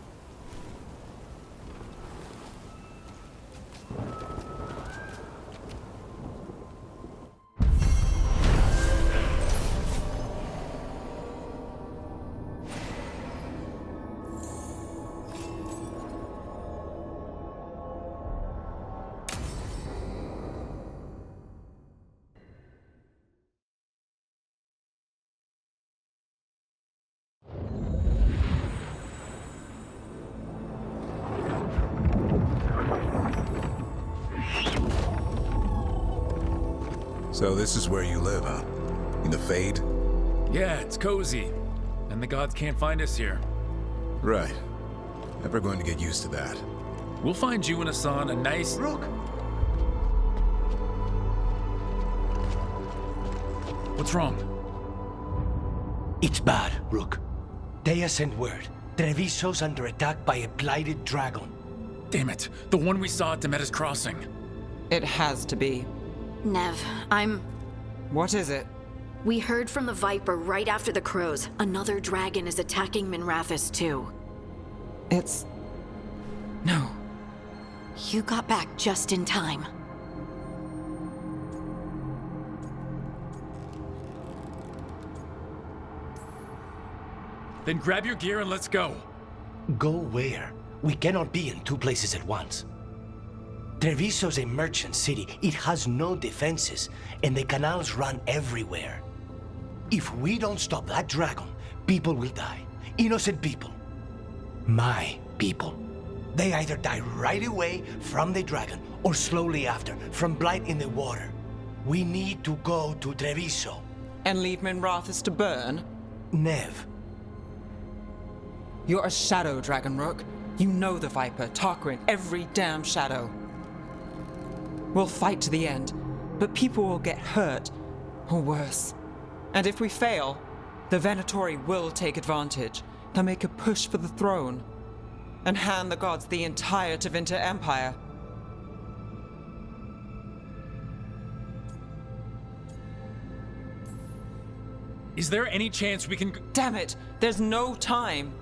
So this is where you live, huh? In the Fade? Yeah, it's cozy. And the gods can't find us here. Right. Never going to get used to that. We'll find you and Hassan a nice... Rook! What's wrong? It's bad, Rook. Dea sent word. Treviso's under attack by a blighted dragon. Damn it. The one we saw at Demeter's Crossing. It has to be. Nev, What is it? We heard from the Viper right after the crows. Another dragon is attacking Minrathous too. It's... No. You got back just in time. Then grab your gear and let's go. Go where? We cannot be in two places at once. Treviso's a merchant city. It has no defenses, and the canals run everywhere. If we don't stop that dragon, people will die. Innocent people. My people. They either die right away from the dragon, or slowly after, from blight in the water. We need to go to Treviso. And leave Minrathous to burn? Nev. You're a shadow dragon, Rook. You know the Viper, Tarquin, every damn shadow. We'll fight to the end, but people will get hurt, or worse. And if we fail, the Venatori will take advantage. They'll make a push for the throne, and hand the gods the entire Tevinter Empire. Is there any chance we can... Damn it! There's no time!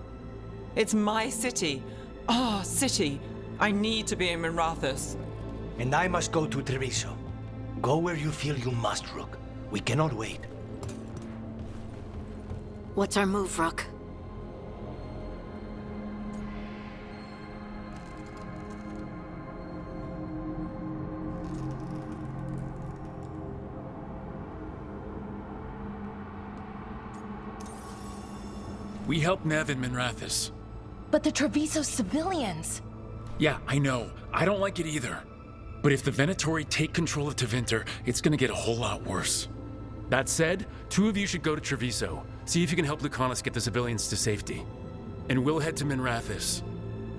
It's my city. Our city. I need to be in Minrathous. And I must go to Treviso. Go where you feel you must, Rook. We cannot wait. What's our move, Rook? We help Nev in Minrathous. But the Treviso civilians... Yeah, I know. I don't like it either. But if the Venatori take control of Tevinter, it's gonna get a whole lot worse. That said, 2 of you should go to Treviso. See if you can help Lucanus get the civilians to safety. And we'll head to Minrathous.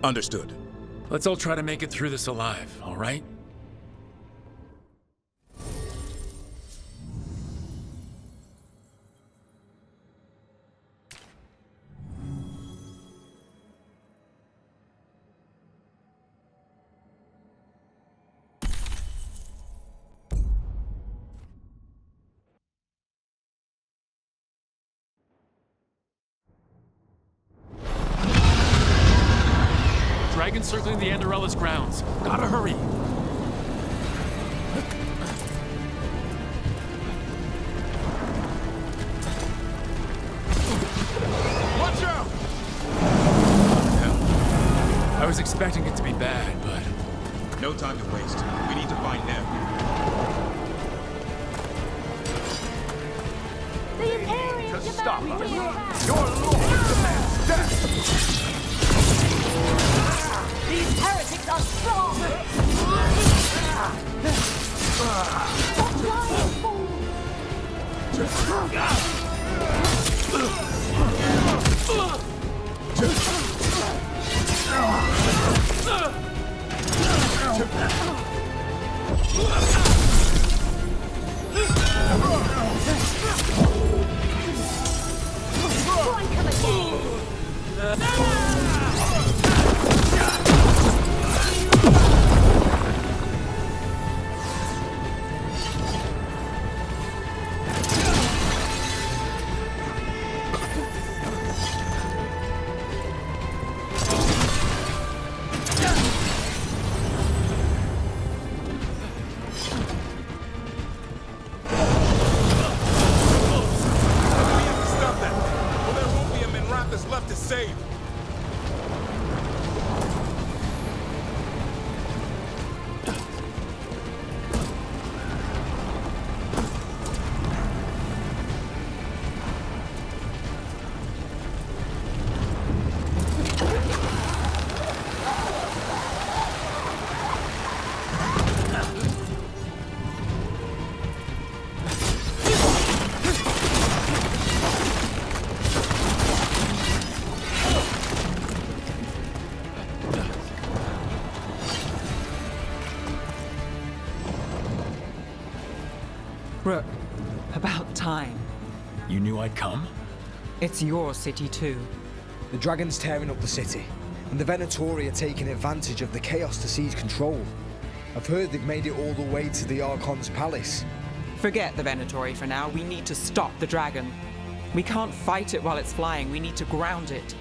Understood. Let's all try to make it through this alive, all right? Dragon circling the Anderella's grounds. Gotta hurry. Watch out! I was expecting it to be bad, but... No time to waste. We need to find them. The Imperium To stop demands us. we attack. Your lord demands death! These heretics are strong! Stop lying, fool! Strike him again! Stop that! Or there won't be a Minrathous left to save! Rook, about time. You knew I'd come? It's your city too. The Dragon's tearing up the city, and the Venatori are taking advantage of the chaos to seize control. I've heard they've made it all the way to the Archon's palace. Forget the Venatori for now. We need to stop the dragon. We can't fight it while it's flying. We need to ground it.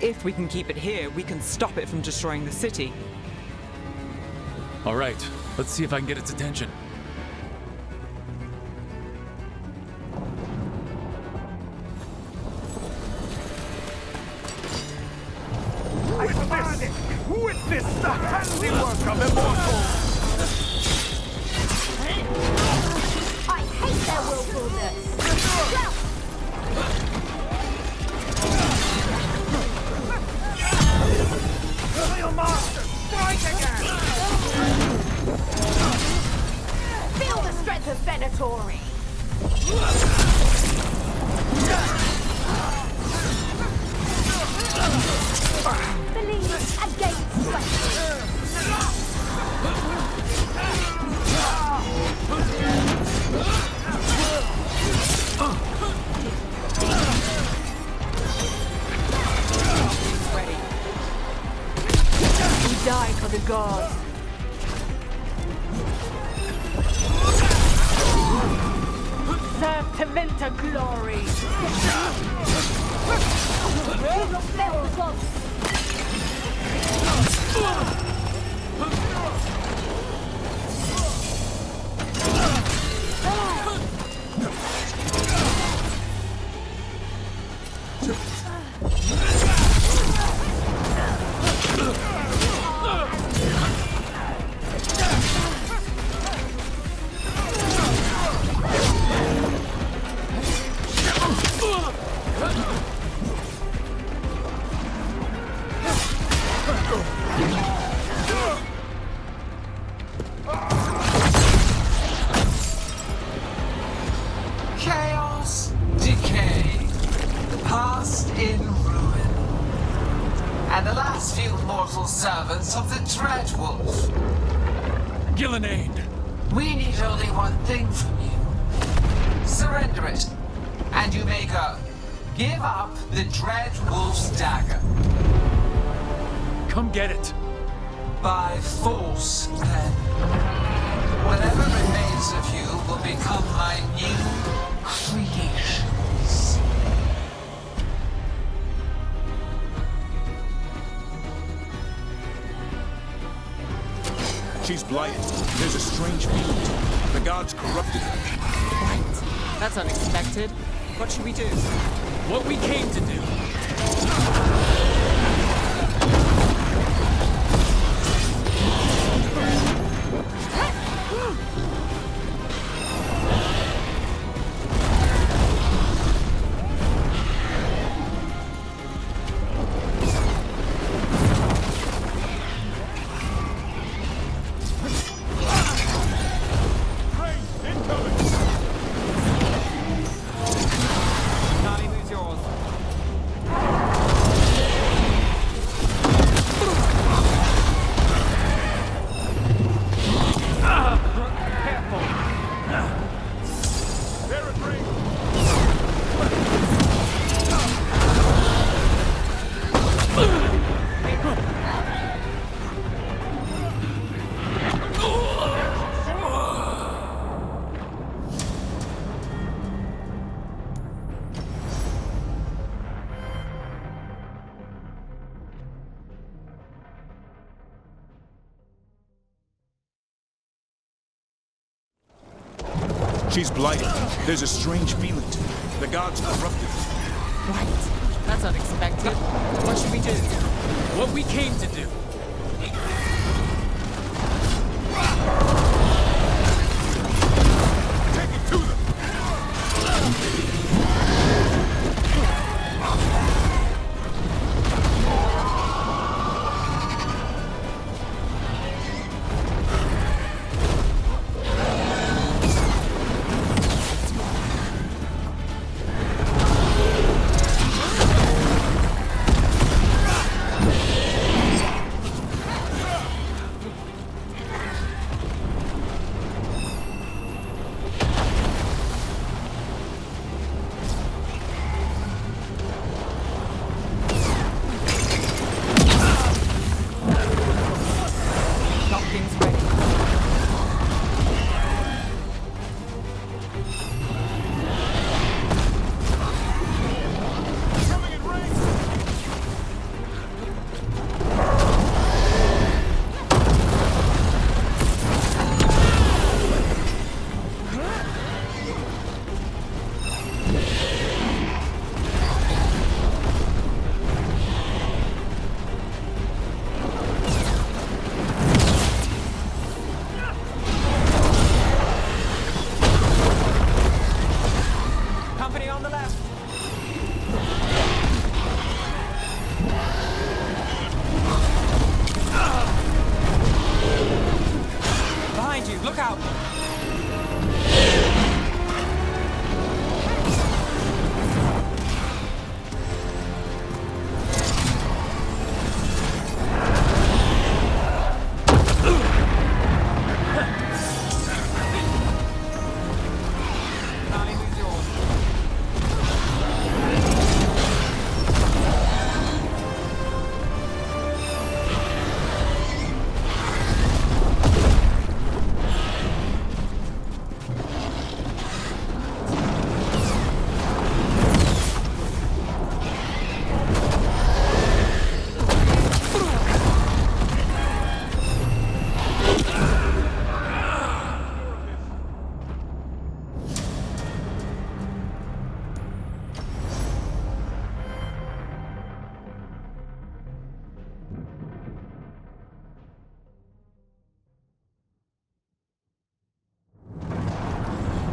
If we can keep it here, we can stop it from destroying the city. All right, let's see if I can get its attention. Witness the handiwork of immortals! I hate their willfulness! Royal Master, strike again! Feel the strength of Venatori! Believe against Ready. We die for the gods. Serve Tevinter glory. King of Veilguard. and the last few mortal servants of the Dreadwolf. Gillenade! We need only one thing from you. Surrender it, and you may go. Give up the Dreadwolf's dagger. Come get it. By force, then. Whatever remains of you will become my new creations. She's blighted. There's a strange feeling to her. The gods corrupted her. Right. That's unexpected. What should we do? What we came to do. She's blighted. There's a strange feeling to her. The gods corrupted her. Right. That's unexpected. What should we do? What we came to do. Take it to them!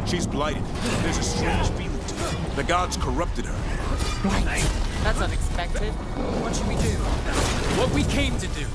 She's blighted. There's a strange feeling to her. The gods corrupted her. Right. That's unexpected. What should we do? What we came to do.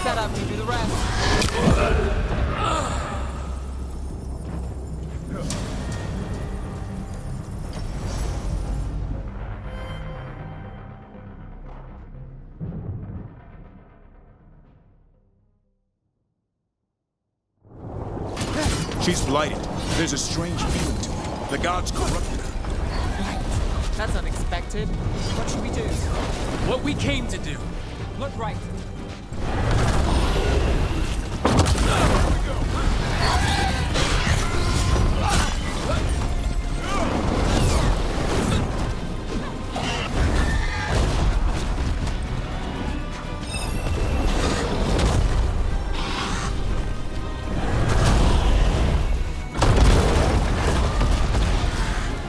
set up, you do the rest. She's blighted. There's a strange feeling to her. The gods corrupted her. Right. That's unexpected. What should we do? What we came to do. Look right.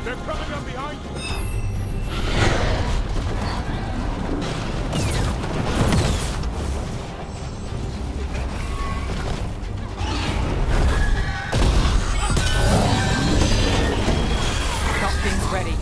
They're coming up behind you. Got things ready.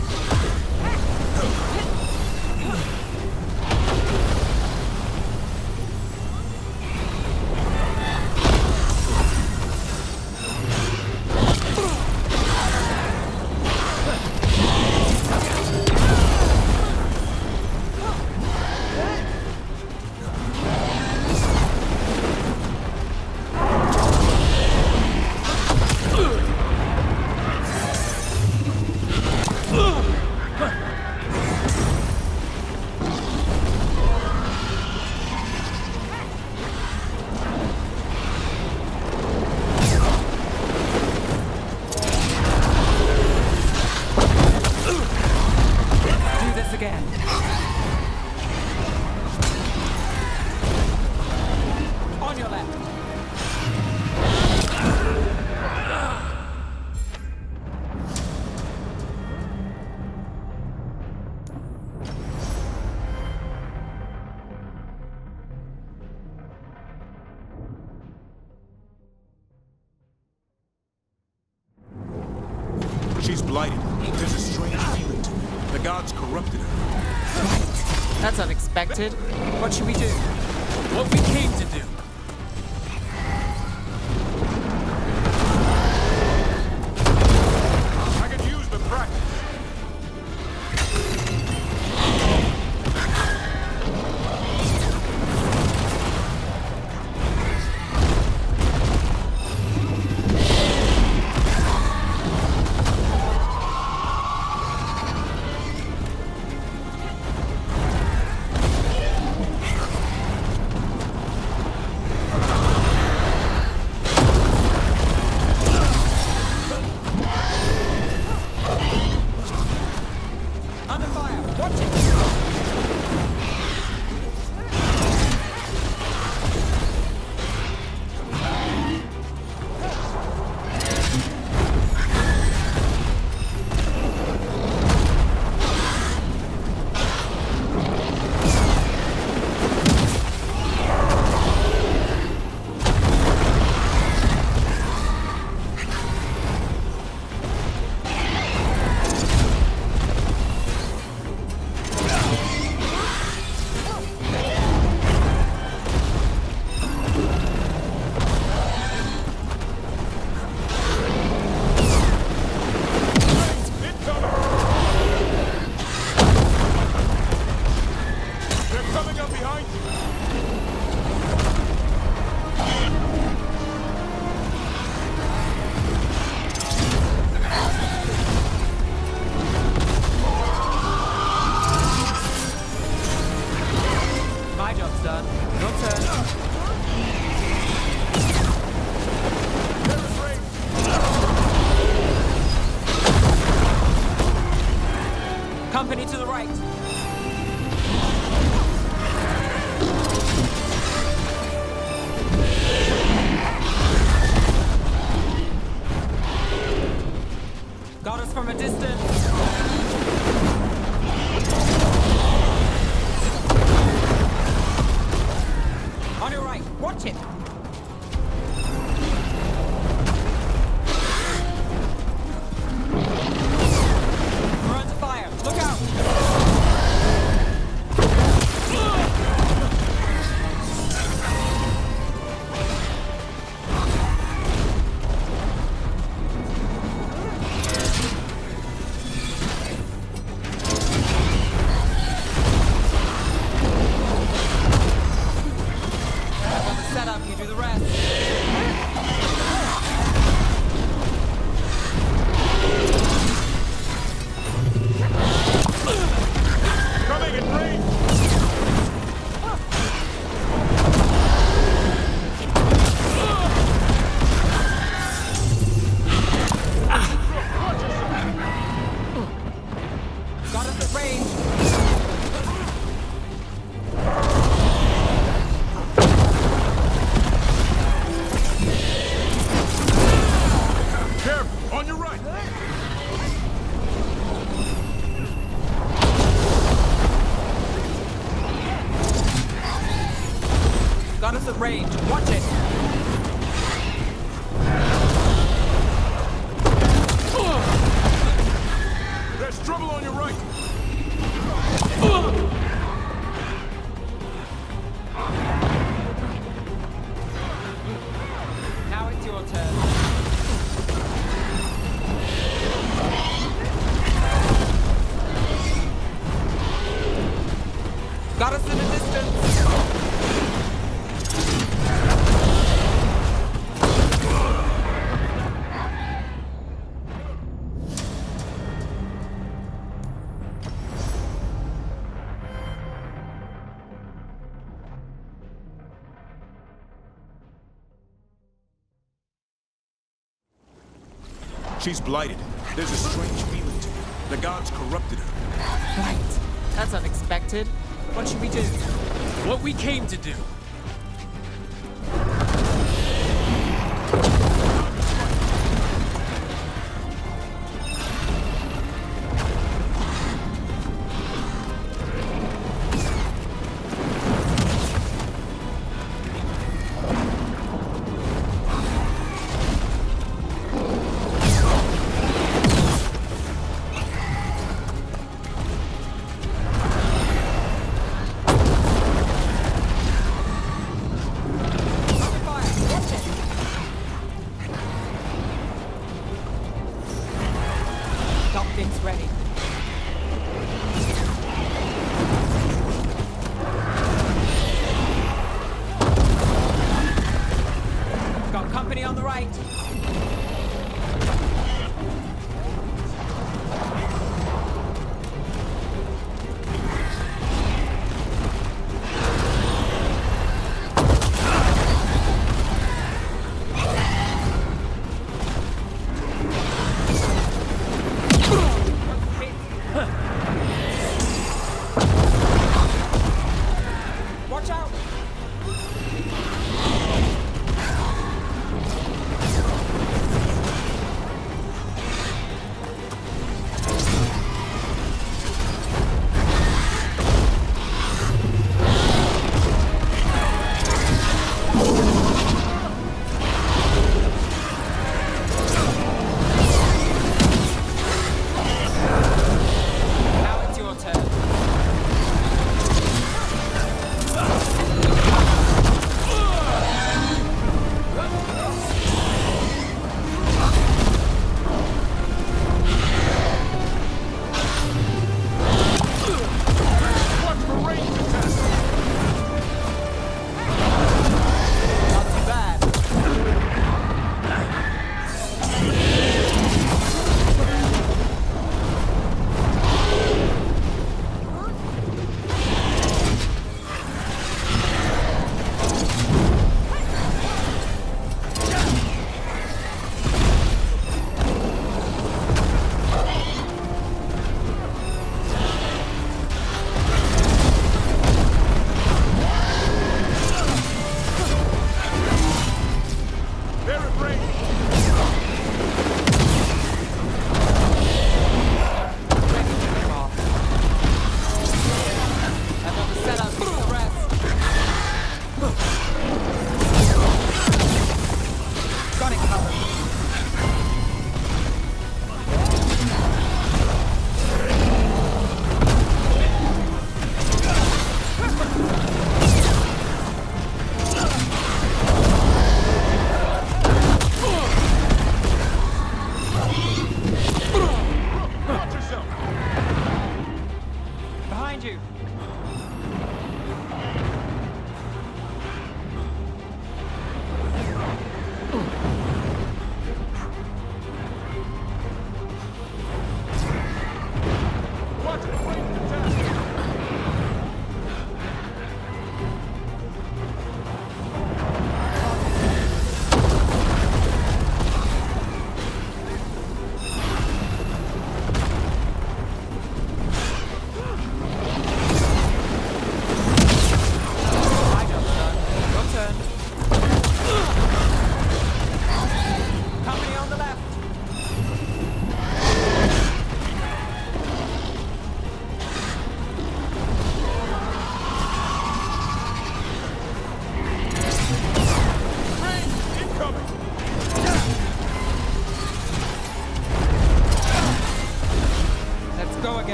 Do this again. On your left. She's blighted. There's a strange feeling to her. The gods corrupted her. That's unexpected. What should we do? What we came to do. I could use the practice. Under fire. Watch it. They're coming up behind you. My job's done. Your turn. They're afraid. Company to the right. Got us from a distance. On your right. Watch it. We're under fire. Look out. up, you do the rest. Coming in range! Got us at range. Careful! On your right! Got us at range. Watch it. There's trouble on your right! Now it's your turn. Got us in a distance. She's blighted. There's a strange feeling to her. The gods corrupted her. Right. That's unexpected. What should we do? What we came to do. Something's ready. Got company on the right. Watch out! Now it's your turn. Watch for range attack!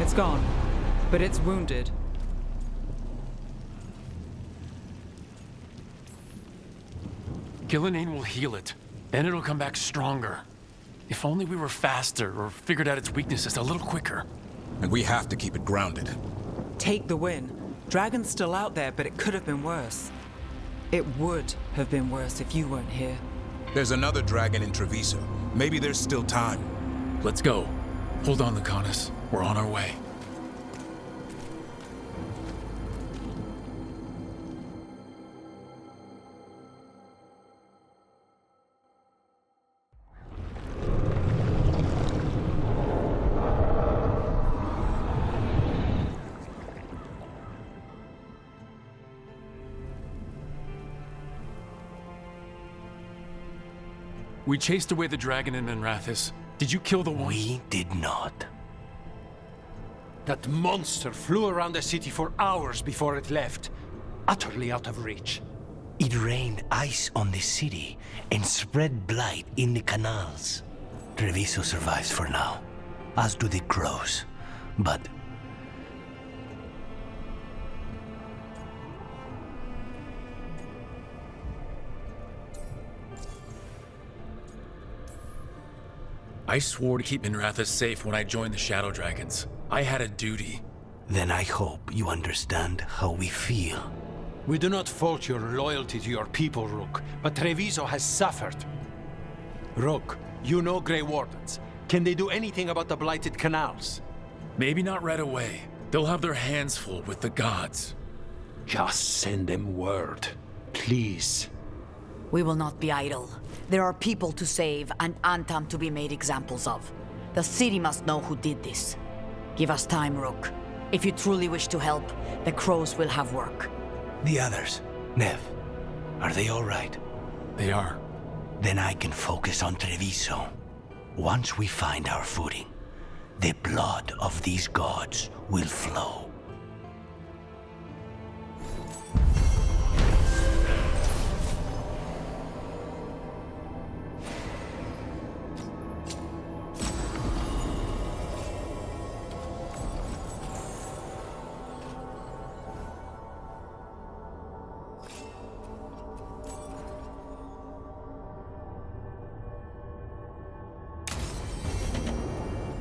It's gone, but it's wounded. Gillenane will heal it. Then it'll come back stronger. If only we were faster or figured out its weaknesses a little quicker. And we have to keep it grounded. Take the win. Dragon's still out there, but it could have been worse. It would have been worse if you weren't here. There's another dragon in Treviso. Maybe there's still time. Let's go. Hold on, Lucanus. We're on our way. We chased away the dragon in Minrathous. Did you kill the one? We did not. That monster flew around the city for hours before it left, utterly out of reach. It rained ice on the city and spread blight in the canals. Treviso survives for now, as do the crows. But I swore to keep Minrathous safe when I joined the Shadow Dragons. I had a duty. then I hope you understand how we feel. We do not fault your loyalty to your people, Rook, but Treviso has suffered. Rook, you know Grey Wardens. Can they do anything about the blighted canals? Maybe not right away. They'll have their hands full with the gods. Just send them word, please. We will not be idle. There are people to save and Antam to be made examples of. The city must know who did this. Give us time, Rook. If you truly wish to help, the crows will have work. The others, Nev, are they all right? They are. Then I can focus on Treviso. Once we find our footing, the blood of these gods will flow.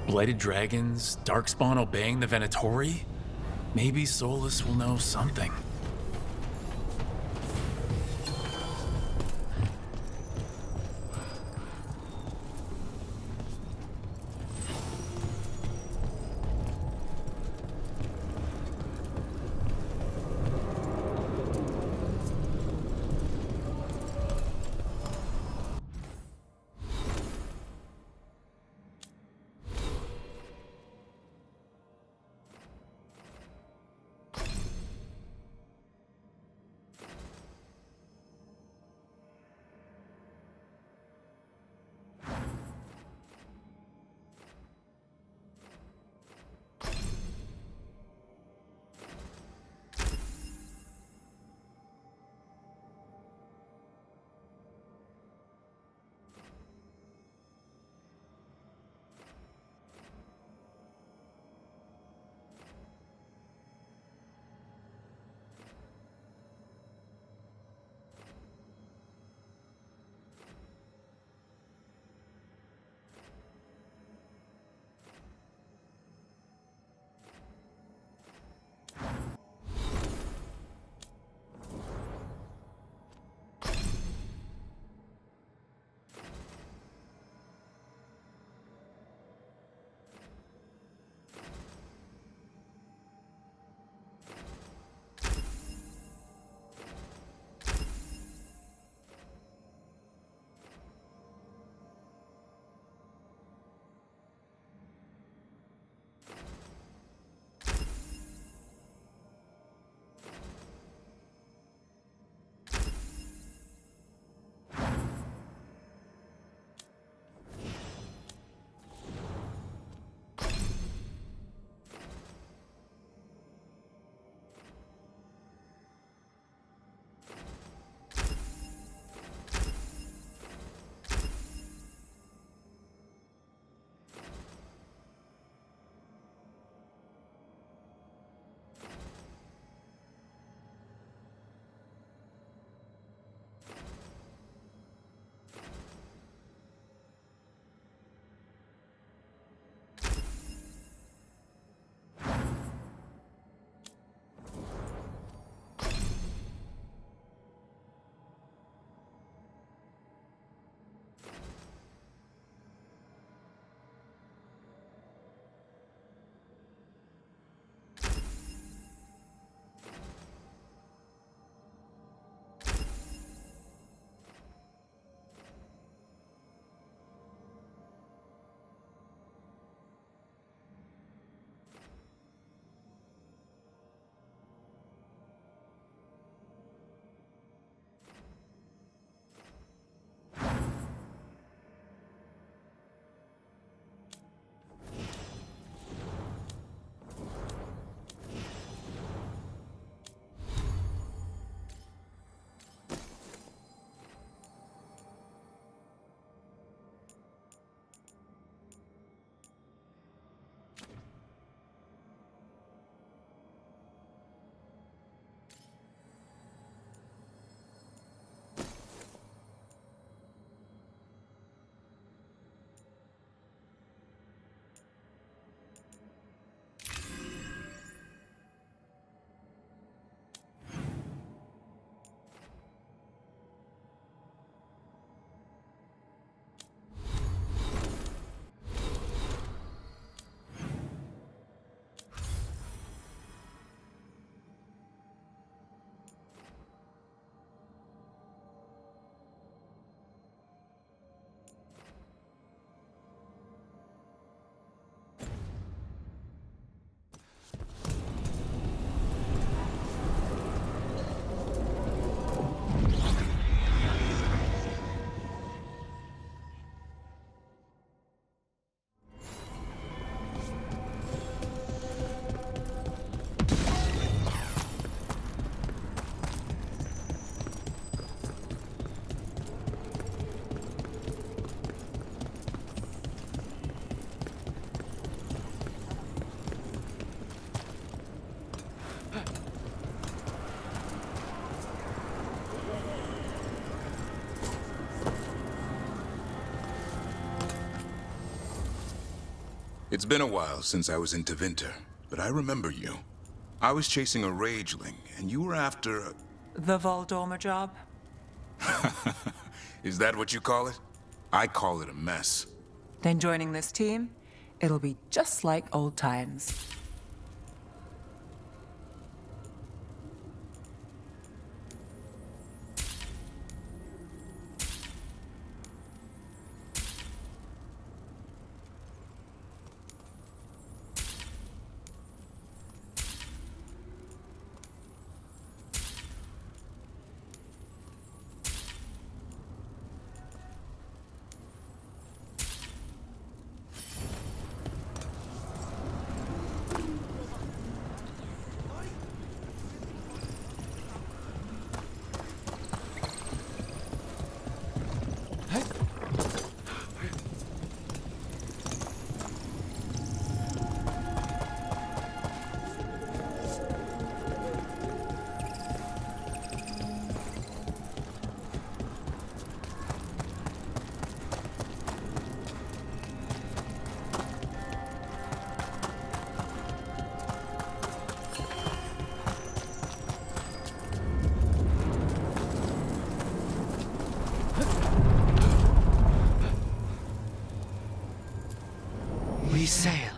Blighted dragons, Darkspawn obeying the Venatori? Maybe Solus will know something. It's been a while since I was in Tevinter, but I remember you. I was chasing a rageling, and you were after a... The Voldormer job? Is that what you call it? I call it a mess. Then joining this team, it'll be just like old times. We sail.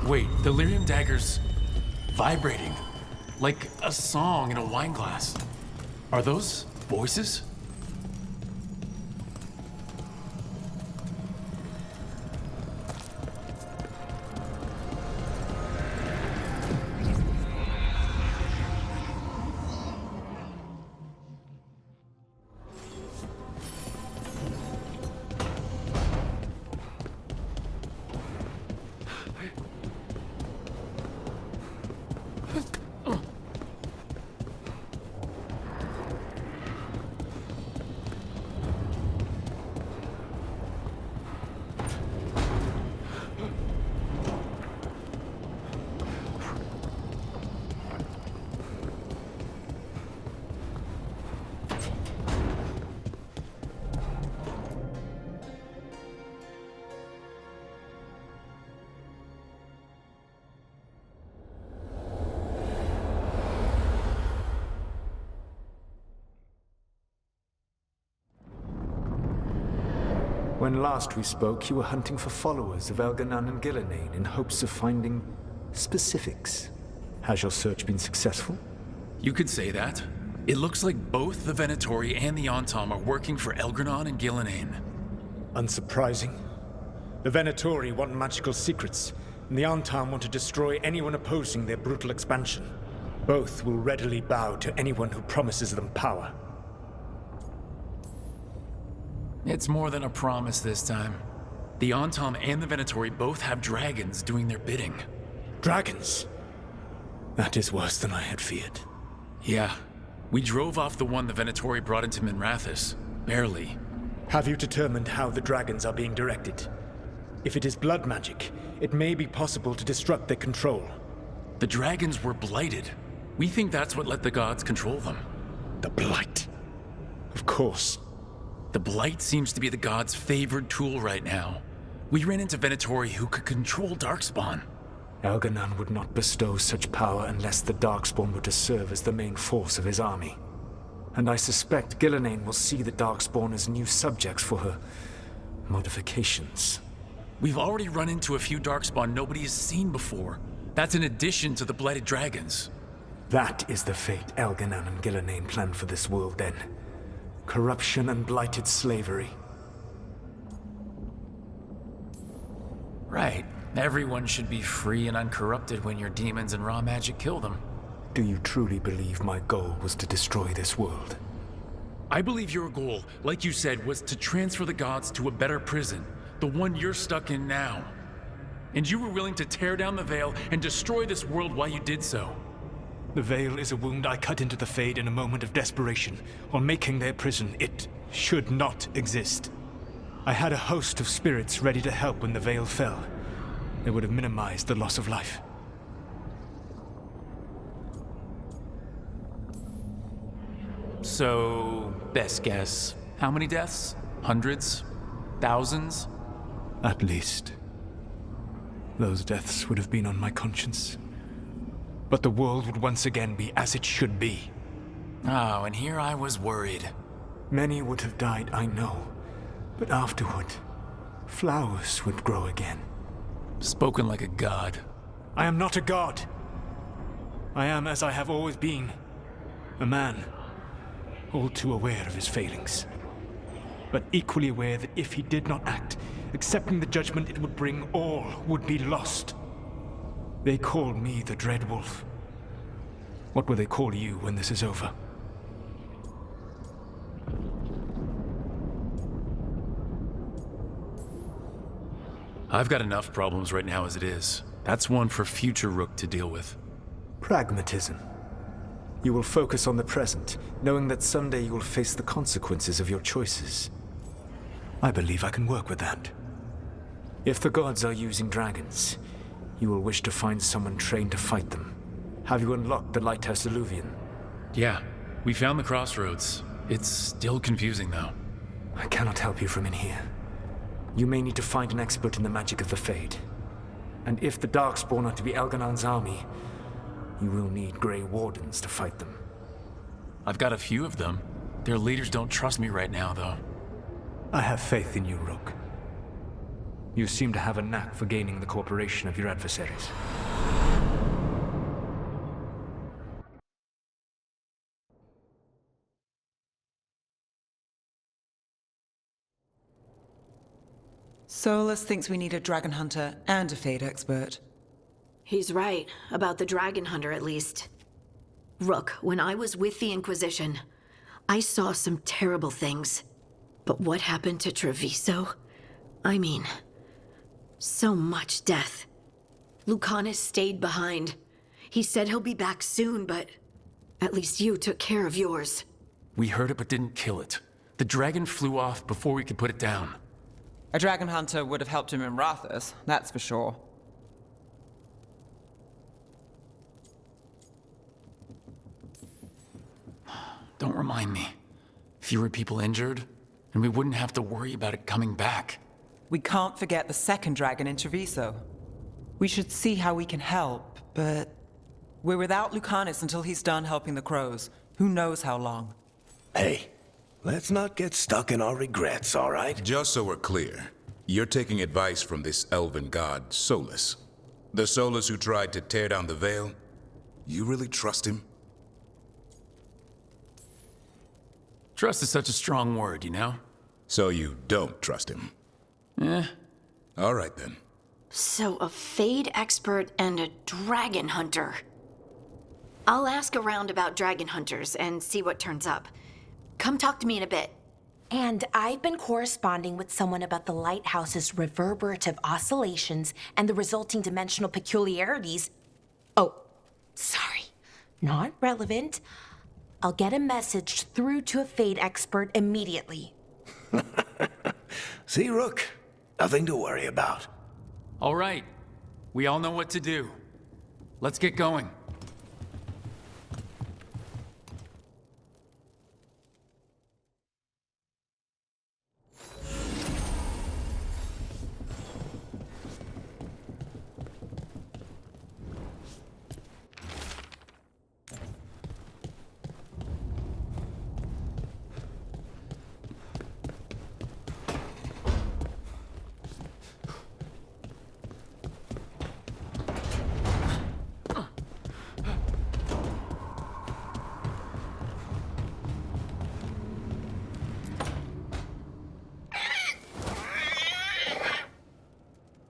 Wait, the lyrium dagger's vibrating, like a song in a wine glass. Are those voices? When last we spoke, you were hunting for followers of Elganon and Gillenane in hopes of finding specifics. Has your search been successful? You could say that. It looks like both the Venatori and the Antom are working for Elganon and Gillenane. Unsurprising. The Venatori want magical secrets, and the Antom want to destroy anyone opposing their brutal expansion. Both will readily bow to anyone who promises them power. It's more than a promise this time. The Antom and the Venatori both have dragons doing their bidding. Dragons? That is worse than I had feared. Yeah. We drove off the one the Venatori brought into Minrathous. Barely. Have you determined how the dragons are being directed? If it is blood magic, it may be possible to disrupt their control. The dragons were blighted. We think that's what let the gods control them. The blight? Of course. The blight seems to be the gods' favored tool right now. We ran into Venatori who could control Darkspawn. Elganon would not bestow such power unless the Darkspawn were to serve as the main force of his army. And I suspect Gillenane will see the Darkspawn as new subjects for her modifications. We've already run into a few Darkspawn nobody has seen before. That's in addition to the blighted dragons. That is the fate Elganon and Gillenane planned for this world then. Corruption and blighted slavery. Right. Everyone should be free and uncorrupted when your demons and raw magic kill them. Do you truly believe my goal was to destroy this world? I believe your goal, like you said, was to transfer the gods to a better prison. The one you're stuck in now. And you were willing to tear down the veil and destroy this world while you did so. The Veil is a wound I cut into the Fade in a moment of desperation, while making their prison. It should not exist. I had a host of spirits ready to help when the Veil fell. They would have minimized the loss of life. So, best guess, how many deaths? Hundreds? Thousands? At least. Those deaths would have been on my conscience. But the world would once again be as it should be. Oh, and here I was worried. Many would have died, I know. But afterward, flowers would grow again. Spoken like a god. I am not a god. I am as I have always been. A man. All too aware of his failings. But equally aware that if he did not act, accepting the judgment it would bring, all would be lost. They call me the Dread Wolf. What will they call you when this is over? I've got enough problems right now as it is. That's one for future Rook to deal with. Pragmatism. You will focus on the present, knowing that someday you will face the consequences of your choices. I believe I can work with that. If the gods are using dragons, you will wish to find someone trained to fight them. Have you unlocked the Lighthouse Illuvian? Yeah, we found the crossroads. It's still confusing though. I cannot help you from in here. You may need to find an expert in the magic of the Fade. And if the Darkspawn are to be Elganon's army, you will need Grey Wardens to fight them. I've got a few of them. Their leaders don't trust me right now, though. I have faith in you, Rook. You seem to have a knack for gaining the cooperation of your adversaries. Solus thinks we need a dragon hunter and a Fade expert. He's right, about the dragon hunter at least. Rook, when I was with the Inquisition, I saw some terrible things. But what happened to Treviso? I mean, so much death. Lucanus stayed behind. He said he'll be back soon, but at least you took care of yours. We heard it but didn't kill it. The dragon flew off before we could put it down. A dragon hunter would have helped him in Rathus, that's for sure. Don't remind me. Fewer people injured, and we wouldn't have to worry about it coming back. We can't forget the second dragon in Treviso. We should see how we can help, but we're without Lucanus until he's done helping the crows. Who knows how long? Hey, let's not get stuck in our regrets, all right? Just so we're clear, you're taking advice from this elven god, Solus. The Solus who tried to tear down the Veil? You really trust him? Trust is such a strong word, you know? So you don't trust him? Eh. All right, then. So a Fade expert and a dragon hunter. I'll ask around about dragon hunters and see what turns up. Come talk to me in a bit. And I've been corresponding with someone about the lighthouse's reverberative oscillations and the resulting dimensional peculiarities. Oh, sorry. Not relevant. I'll get a message through to a Fade expert immediately. See, Rook? Nothing to worry about. All right. We all know what to do. Let's get going.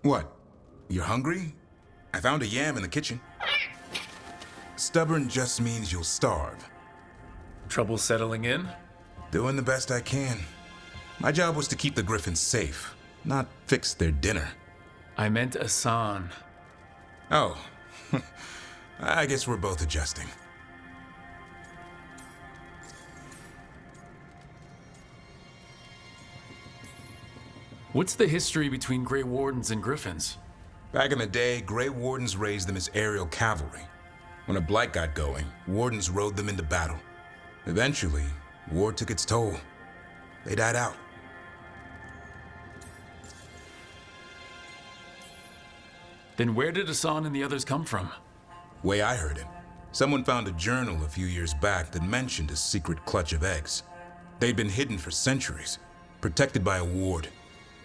What? You're hungry? I found a yam in the kitchen. Stubborn just means you'll starve. Trouble settling in? Doing the best I can. My job was to keep the Griffins safe, not fix their dinner. I meant Asan. Oh. I guess we're both adjusting. What's the history between Grey Wardens and Griffins? Back in the day, Grey Wardens raised them as aerial cavalry. When a blight got going, Wardens rode them into battle. Eventually, war took its toll. They died out. Then where did Hassan and the others come from? Way I heard it, someone found a journal a few years back that mentioned a secret clutch of eggs. They'd been hidden for centuries, protected by a ward.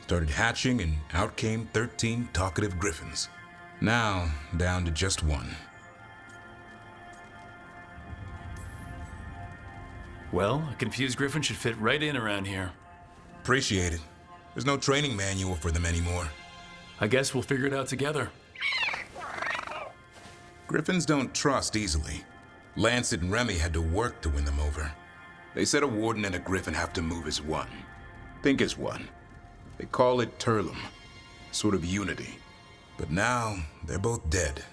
Started hatching and out came 13 talkative griffins. Now, down to just one. Well, a confused griffin should fit right in around here. Appreciate it. There's no training manual for them anymore. I guess we'll figure it out together. Griffins don't trust easily. Lancet and Remy had to work to win them over. They said a warden and a griffin have to move as one. Think as one. They call it Turlum, sort of unity. But now, they're both dead.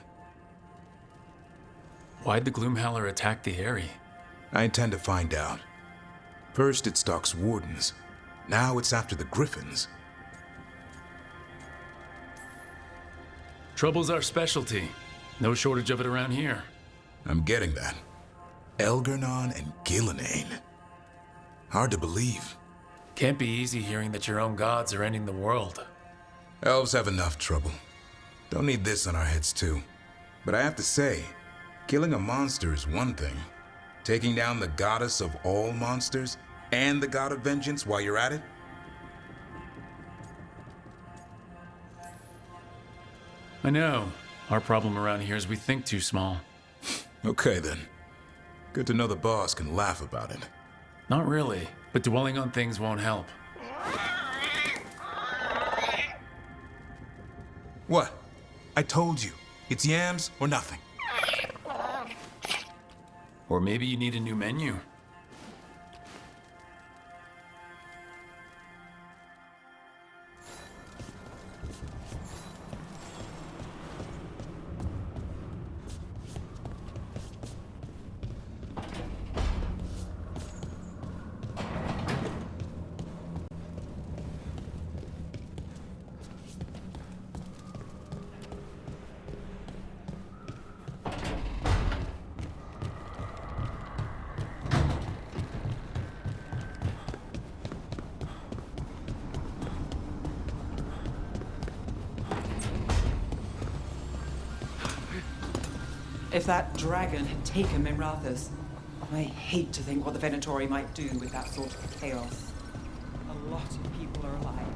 Why'd the Gloomhowler attack the Eyrie? I intend to find out. First it stalks wardens. Now it's after the griffins. Trouble's our specialty. No shortage of it around here. I'm getting that. Elgernon and Gillenane. Hard to believe. Can't be easy hearing that your own gods are ending the world. Elves have enough trouble. Don't need this on our heads too. But I have to say, killing a monster is one thing. Taking down the goddess of all monsters and the god of vengeance while you're at it? I know. Our problem around here is we think too small. Okay then. Good to know the boss can laugh about it. Not really, but dwelling on things won't help. What? I told you. It's yams or nothing. Or maybe you need a new menu. If that dragon had taken Minrathous, I hate to think what the Venatori might do with that sort of chaos. A lot of people are alive.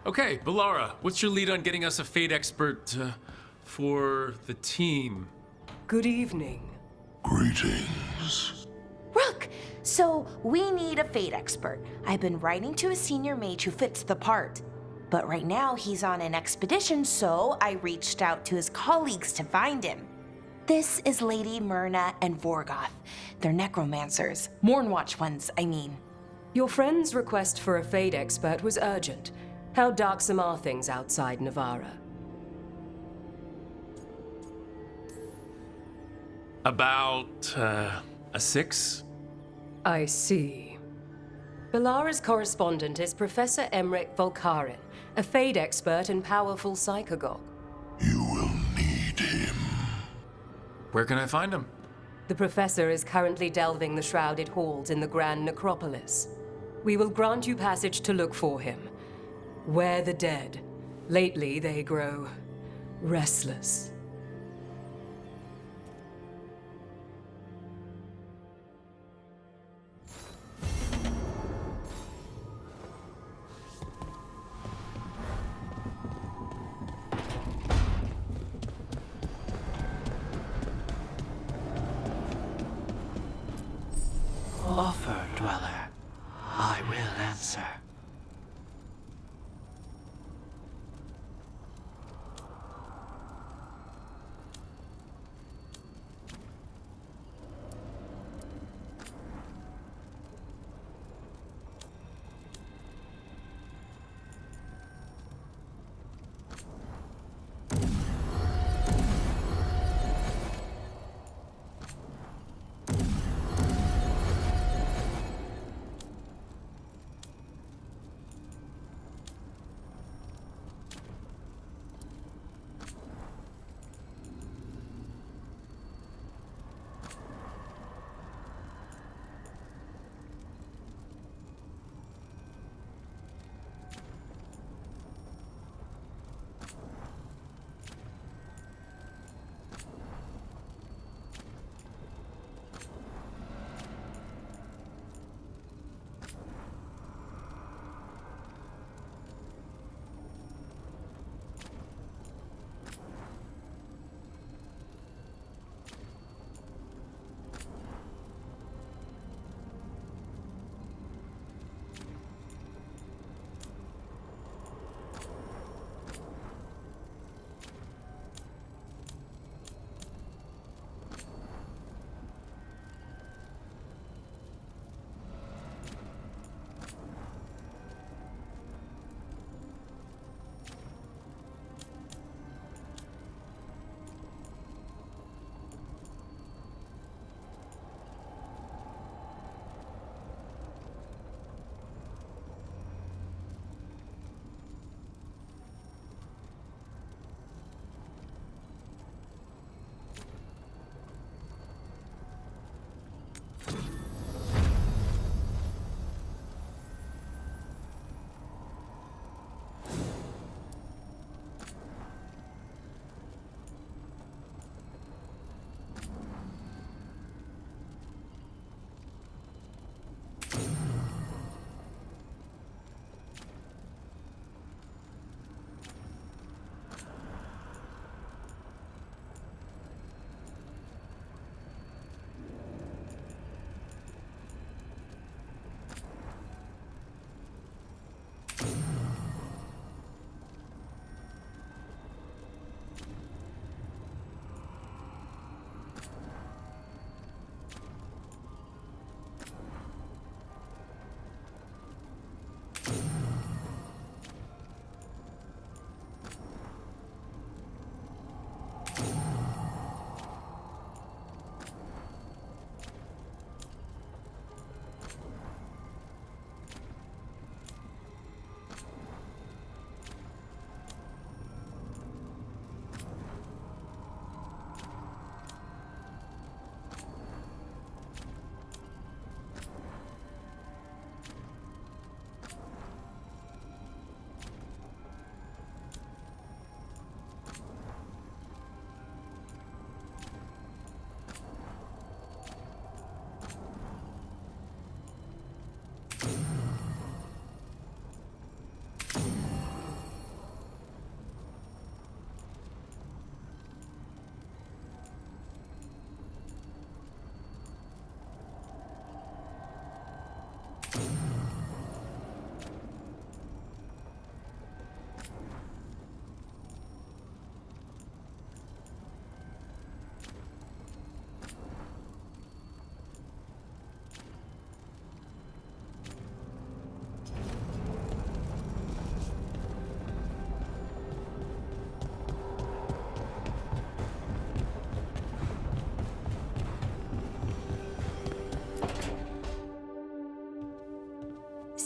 Okay, Balara, what's your lead on getting us a Fate expert for the team? Good evening. Greetings. Rook! So, we need a Fate expert. I've been writing to a senior mage who fits the part. But right now, he's on an expedition, so I reached out to his colleagues to find him. This is Lady Myrna and Vorgoth. They're necromancers. Mournwatch ones, I mean. Your friend's request for a Fate expert was urgent. How darksome are things outside Navarra? About, a 6? I see. Balara's correspondent is Professor Emmerich Volkarin, a Fade expert and powerful psychagogue. You will need him. Where can I find him? The professor is currently delving the shrouded halls in the Grand Necropolis. We will grant you passage to look for him. Where the dead. Lately they grow restless. Offer, Dweller. I will answer.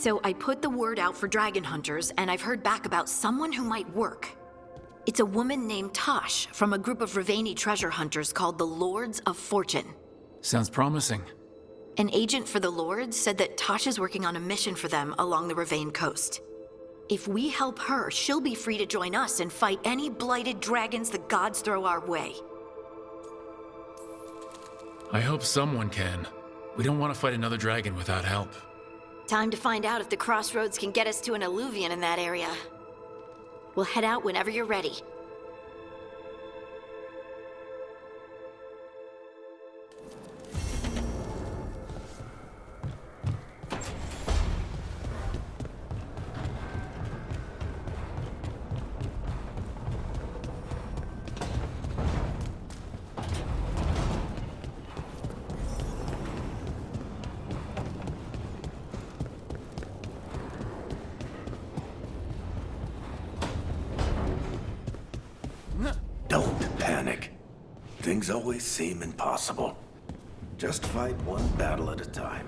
So I put the word out for dragon hunters, and I've heard back about someone who might work. It's a woman named Tosh from a group of Ravani treasure hunters called the Lords of Fortune. Sounds promising. An agent for the Lords said that Tosh is working on a mission for them along the Ravane coast. If we help her, she'll be free to join us and fight any blighted dragons the gods throw our way. I hope someone can. We don't want to fight another dragon without help. Time to find out if the crossroads can get us to an alluvion in that area. We'll head out whenever you're ready. Don't panic. Things always seem impossible. Just fight one battle at a time.